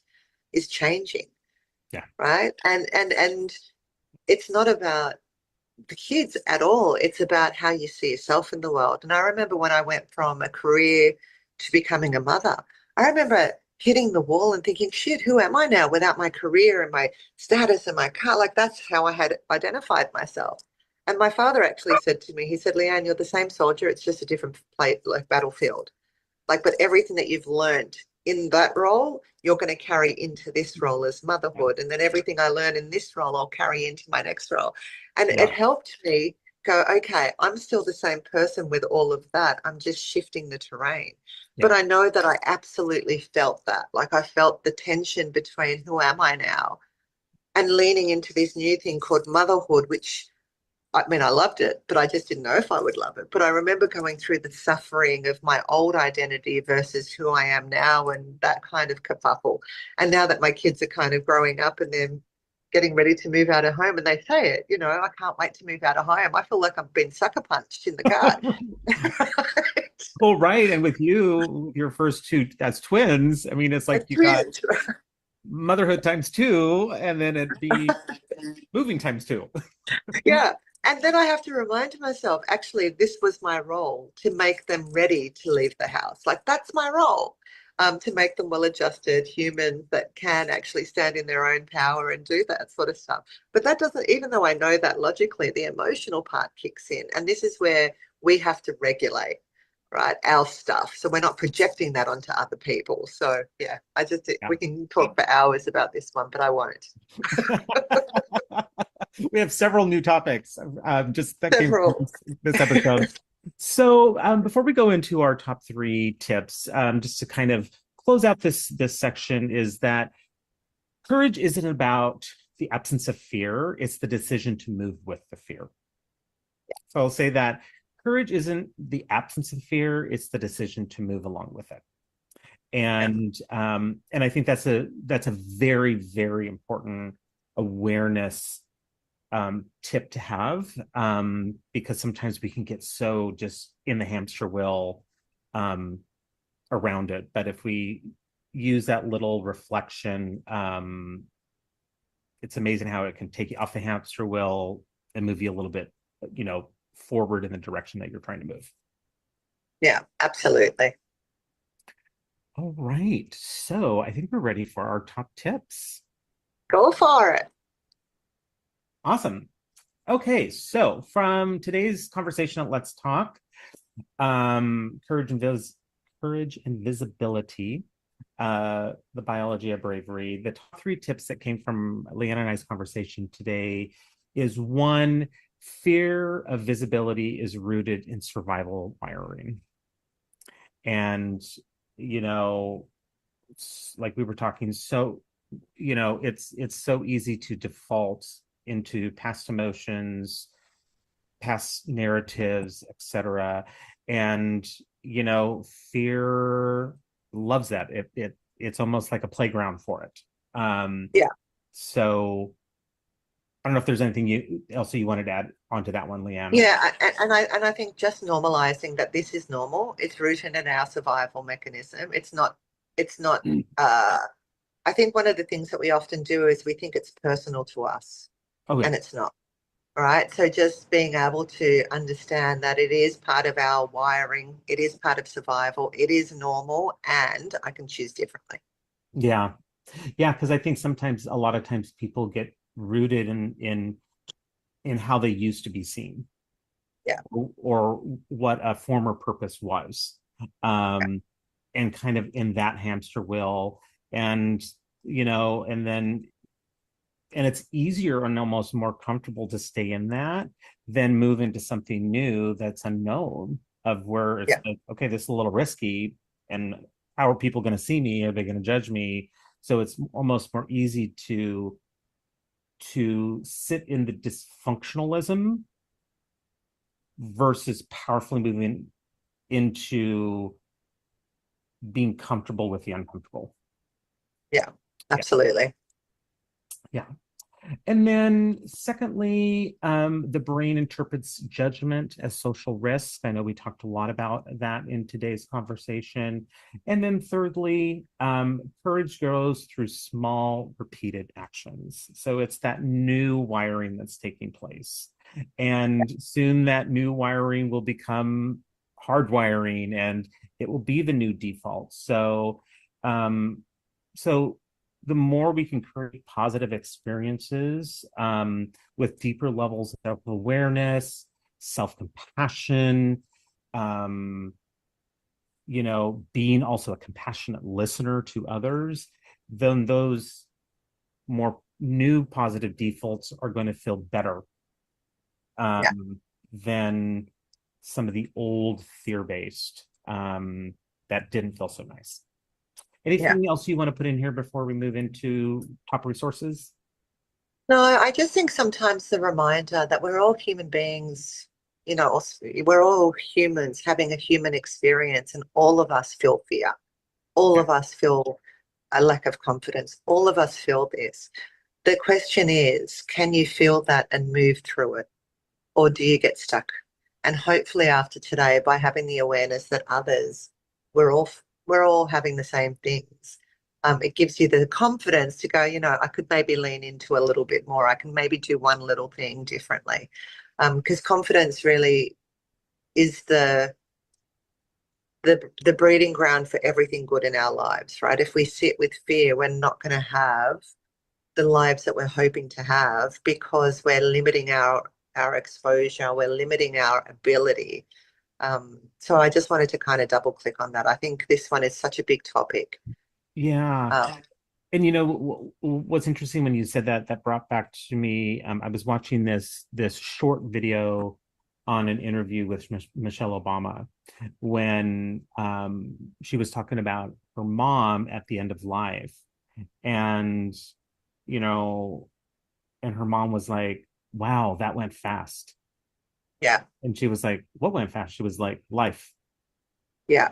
Speaker 2: is changing,
Speaker 1: Yeah.
Speaker 2: right? And it's not about the kids at all. It's about how you see yourself in the world. And I remember when I went from a career to becoming a mother, I remember hitting the wall and thinking, shit, who am I now without my career and my status and my car? Like that's how I had identified myself. And my father actually said to me, he said, Leanne, you're the same soldier. It's just a different plate, like battlefield. Like, but everything that you've learned in that role, you're going to carry into this role as
Speaker 1: Yeah.
Speaker 2: motherhood. And then everything I learn in this role, I'll carry into my next role. And it
Speaker 1: Yeah.
Speaker 2: helped me go, okay, I'm still the same person with all of that. I'm just shifting the terrain. But
Speaker 1: Yeah.
Speaker 2: I know that I absolutely felt that. Like I felt the tension between who am I now and leaning into this new thing called motherhood, which I mean, I loved it, but I just didn't know if I would love it. But I remember going through the suffering of my old identity versus who I am now and that kind of kerfuffle. And now that my kids are kind of growing up and they're getting ready to move out of home and they say it, I can't wait to move out of home. I feel like I've been sucker punched in the gut.
Speaker 1: Well, right. And with your first two as twins, I mean, it's like
Speaker 2: And
Speaker 1: you got
Speaker 2: twins.
Speaker 1: motherhood times two, and then it'd be moving times two.
Speaker 2: Yeah. And then I have to remind myself, actually, this was my role to make them ready to leave the house. Like, that's my role, to make them well adjusted humans that can actually stand in their own power and do that sort of stuff. But that doesn't, even though I know that logically, the emotional part kicks in. And this is where we have to regulate, right, our stuff. So we're not projecting that onto other people. So, yeah,
Speaker 1: Yeah.
Speaker 2: we can talk for hours about this one, but I won't.
Speaker 1: We have several new topics, just that came from
Speaker 2: Several.
Speaker 1: this episode. So, before we go into our top three tips, just to kind of close out this section, is that courage isn't about the absence of fear; it's the decision to move with the fear. So I'll say that courage isn't the absence of fear; it's the decision to move along with it.
Speaker 2: Yeah.
Speaker 1: And I think that's a very, very important awareness, tip to have, because sometimes we can get so just in the hamster wheel, um, around it. But if we use that little reflection, it's amazing how it can take you off the hamster wheel and move you a little bit, forward in the direction that you're trying to move.
Speaker 2: Yeah, absolutely.
Speaker 1: All right. So I think we're ready for our top tips.
Speaker 2: Go for it.
Speaker 1: Awesome. Okay. So from today's conversation at Let's Talk, courage and visibility, the biology of bravery. The top three tips that came from Leanne and I's conversation today is one, fear of visibility is rooted in survival wiring. And, you know, like we were talking, so, it's so easy to default into past emotions, past narratives, etc. And fear loves that. It's almost like a playground for it.
Speaker 2: Yeah.
Speaker 1: So I don't know if there's anything else you wanted to add onto that one, Leanne.
Speaker 2: Yeah, and I think just normalizing that this is normal. It's rooted in our survival mechanism. It's not I think one of the things that we often do is we think it's personal to us,
Speaker 1: Oh yeah.
Speaker 2: and it's not. All right. So just being able to understand that it is part of our wiring, it is part of survival, it is normal, and I can choose differently.
Speaker 1: Yeah. Yeah, because I think sometimes a lot of times people get rooted in how they used to be seen,
Speaker 2: Yeah.
Speaker 1: or what a former purpose was, um and kind of in that hamster wheel. And and then it's easier and almost more comfortable to stay in that than move into something new that's unknown, of where it's
Speaker 2: Yeah.
Speaker 1: like, okay, this is a little risky, and how are people going to see me? Are they going to judge me? So it's almost more easy to sit in the dysfunctionalism versus powerfully moving into being comfortable with the uncomfortable.
Speaker 2: Yeah.
Speaker 1: Yeah.
Speaker 2: Absolutely.
Speaker 1: Yeah. And then, secondly, the brain interprets judgment as social risk. I know we talked a lot about that in today's conversation. And then, thirdly, courage grows through small, repeated actions. So it's that new wiring that's taking place. And soon that new wiring will become hardwiring, and it will be the new default. Um, so the more we can create positive experiences, with deeper levels of awareness, self-compassion, um, being also a compassionate listener to others, then those more new positive defaults are going to feel better,
Speaker 2: Yeah.
Speaker 1: than some of the old fear-based, that didn't feel so nice.
Speaker 2: Yeah.
Speaker 1: Anything else you want to put in here before we move into top resources?
Speaker 2: No, I just think sometimes the reminder that we're all human beings, we're all humans having a human experience, and all of us feel fear. All
Speaker 1: Yeah.
Speaker 2: of us feel a lack of confidence. All of us feel this. The question is, can you feel that and move through it, or do you get stuck? And hopefully after today, by having the awareness that others, we're all we're all having the same things, it gives you the confidence to go, I could maybe lean into a little bit more. I can maybe do one little thing differently. Because confidence really is the breeding ground for everything good in our lives, right? If we sit with fear, we're not going to have the lives that we're hoping to have, because we're limiting our exposure, we're limiting our ability. So I just wanted to kind of double click on that. I think this one is such a big topic.
Speaker 1: Yeah.
Speaker 2: Um,
Speaker 1: And what's interesting when you said that, that brought back to me, I was watching this short video on an interview with Michelle Obama, when she was talking about her mom at the end of life. And you know and her mom was like, wow, that went fast.
Speaker 2: yeah,
Speaker 1: And she was like, what went fast? She was like, life.
Speaker 2: yeah,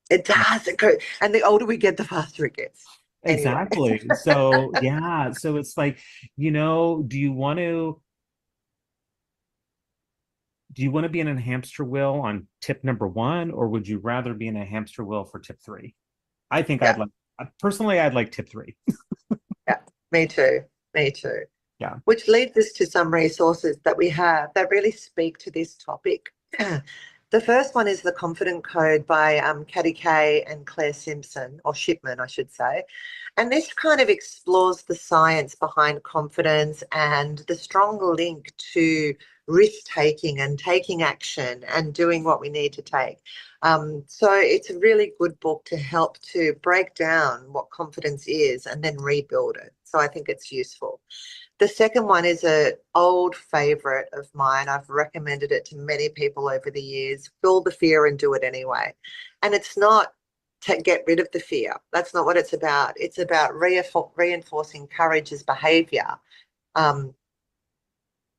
Speaker 2: it does. It goes, and the older we get, the faster it gets. Anyway,
Speaker 1: Exactly. So yeah, so it's like, do you want to be in a hamster wheel on tip number one, or would you rather be in a hamster wheel for tip three? I think
Speaker 2: yeah,
Speaker 1: I'd like tip three.
Speaker 2: yeah, me too, me too.
Speaker 1: Yeah.
Speaker 2: which leads us to some resources that we have that really speak to this topic. The first one is The Confident Code by Katty Kay and Claire Simpson, or Shipman, I should say. And this kind of explores the science behind confidence and the strong link to risk taking and taking action and doing what we need to take. So it's a really good book to help to break down what confidence is and then rebuild it. So I think it's useful. The second one is an old favorite of mine. I've recommended it to many people over the years. Feel the fear and do it anyway. And it's not to get rid of the fear. That's not what it's about. It's about reinforcing courage as behavior, um,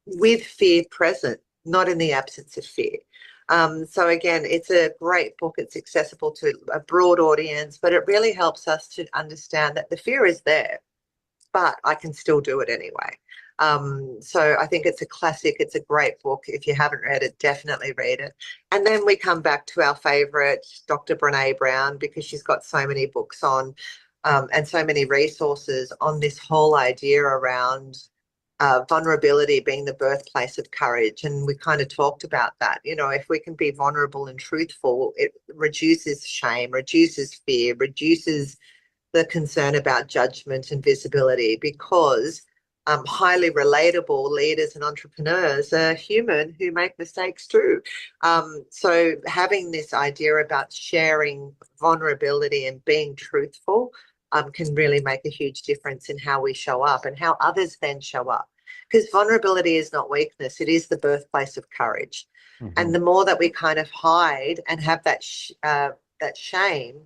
Speaker 2: with fear present, not in the absence of fear. So again, it's a great book. It's accessible to a broad audience, but it really helps us to understand that the fear is there, but I can still do it anyway. So I think it's a classic. It's a great book. If you haven't read it, definitely read it. And then we come back to our favourite, Dr. Brené Brown, because she's got so many books on and so many resources on this whole idea around vulnerability being the birthplace of courage. And we kind of talked about that. You know, if we can be vulnerable and truthful, it reduces shame, reduces fear, reduces the concern about judgment and visibility, because highly relatable leaders and entrepreneurs are human who make mistakes too. So having this idea about sharing vulnerability and being truthful can really make a huge difference in how we show up and how others then show up. Because vulnerability is not weakness, it is the birthplace of courage.
Speaker 1: Mm-hmm.
Speaker 2: And the more that we kind of hide and have that shame,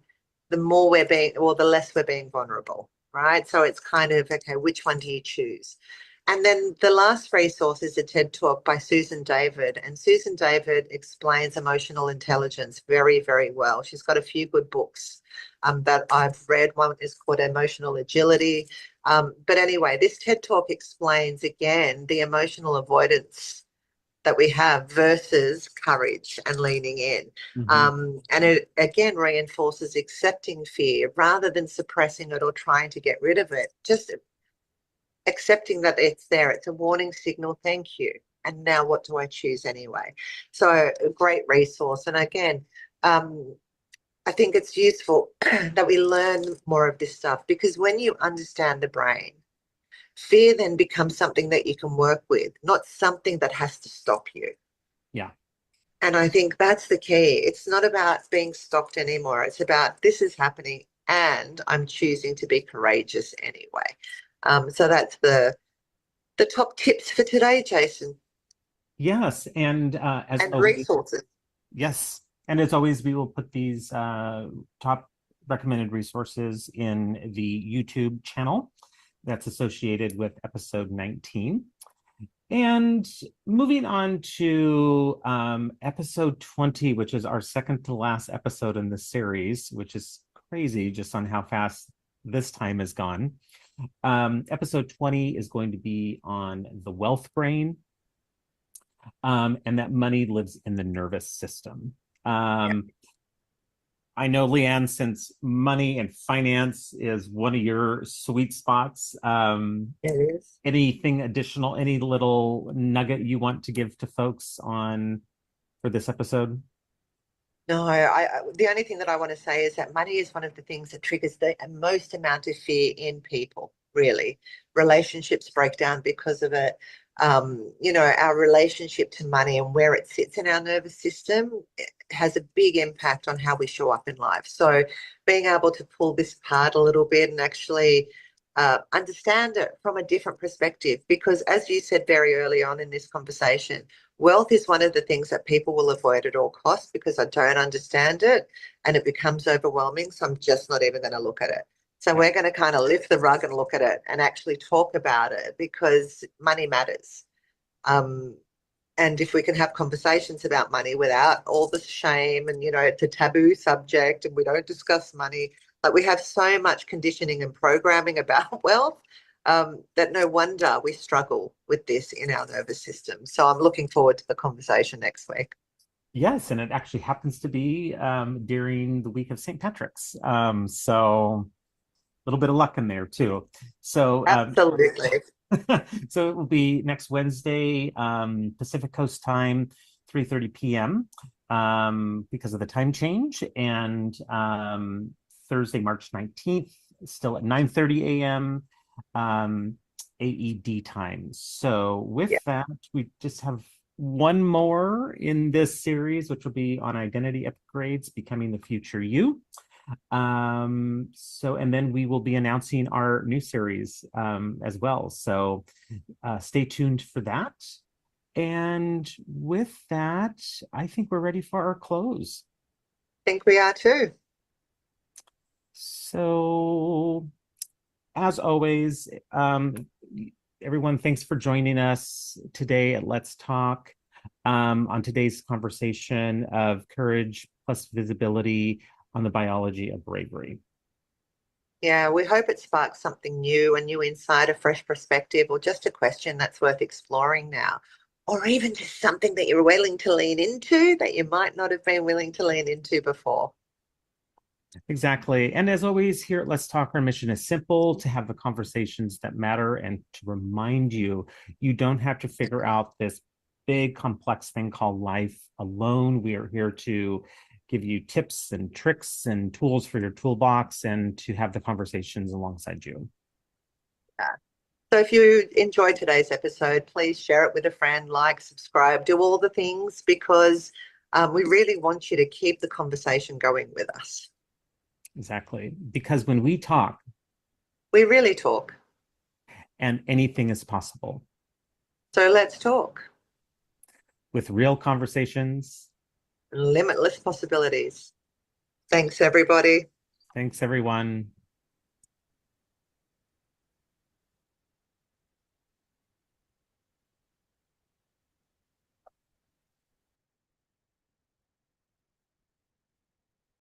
Speaker 2: the more we're being, or the less we're being vulnerable, right? So it's kind of, okay, which one do you choose? And then the last resource is a TED Talk by Susan David. And Susan David explains emotional intelligence very, very well. She's got a few good books that I've read. One is called Emotional Agility. But anyway, this TED Talk explains again the emotional avoidance that we have versus courage and leaning in.
Speaker 1: Mm-hmm.
Speaker 2: And it again reinforces accepting fear rather than suppressing it or trying to get rid of it. Just accepting that it's there. It's a warning signal. Thank you. And now what do I choose anyway? So a great resource. And again, I think it's useful that we learn more of this stuff, because when you understand the brain, fear then becomes something that you can work with, not something that has to stop you.
Speaker 1: Yeah.
Speaker 2: And I think that's the key. It's not about being stopped anymore. It's about this is happening and I'm choosing to be courageous anyway. So that's the top tips for today, Jason,
Speaker 1: Yes. And as
Speaker 2: and
Speaker 1: always,
Speaker 2: resources.
Speaker 1: yes. And as always, we will put these top recommended resources in the YouTube channel that's associated with episode 19. And moving on to episode 20, which is our second to last episode in the series, which is crazy just on how fast this time has gone. Episode 20 is going to be on the wealth brain, and that money lives in the nervous system.
Speaker 2: Yeah,
Speaker 1: I know, Leeanne, since money and finance is one of your sweet spots,
Speaker 2: it is.
Speaker 1: anything additional, any little nugget you want to give to folks on for this episode?
Speaker 2: No, the only thing that I want to say is that money is one of the things that triggers the most amount of fear in people, really. Relationships break down because of it. You know, our relationship to money and where it sits in our nervous system has a big impact on how we show up in life. So being able to pull this apart a little bit and actually understand it from a different perspective, because as you said very early on in this conversation, wealth is one of the things that people will avoid at all costs because I don't understand it and it becomes overwhelming. So I'm just not even going to look at it. So
Speaker 1: Yeah.
Speaker 2: we're going to kind of lift the rug and look at it and actually talk about it, because money matters. Um, and if we can have conversations about money without all the shame and, you know, it's a taboo subject and we don't discuss money, like we have so much conditioning and programming about wealth, that no wonder we struggle with this in our nervous system. So I'm looking forward to the conversation next week.
Speaker 1: Yes, and it actually happens to be during the week of St. Patrick's. So a little bit of luck in there too. So
Speaker 2: Absolutely.
Speaker 1: So it will be next Wednesday, Pacific Coast time, 3:30 p.m. Because of the time change, and Thursday, March 19th, still at 9:30 a.m. AED time. So
Speaker 2: Yeah.
Speaker 1: with that, we just have one more in this series, which will be on identity upgrades, becoming the future you. And then we will be announcing our new series as well. So stay tuned for that. And with that, I think we're ready for our close.
Speaker 2: Think we are too.
Speaker 1: So, as always, everyone, thanks for joining us today at Let's Talk on today's conversation of courage plus visibility on the biology of bravery.
Speaker 2: Yeah, we hope it sparks something new, a new insight, a fresh perspective, or just a question that's worth exploring now. Or even just something that you're willing to lean into that you might not have been willing to lean into before.
Speaker 1: Exactly. And as always, here at Let's Talk, our mission is simple to have the conversations that matter and to remind you, you don't have to figure out this big, complex thing called life alone. We are here to give you tips and tricks and tools for your toolbox and to have the conversations alongside you.
Speaker 2: Yeah. So if you enjoyed today's episode, please share it with a friend, like, subscribe, do all the things because we really want you to keep the conversation going with us.
Speaker 1: Exactly. Because when we talk,
Speaker 2: We really talk.
Speaker 1: and anything is possible
Speaker 2: So let's talk.
Speaker 1: with real conversations.
Speaker 2: Limitless possibilities. Thanks, everybody.
Speaker 1: Thanks, everyone.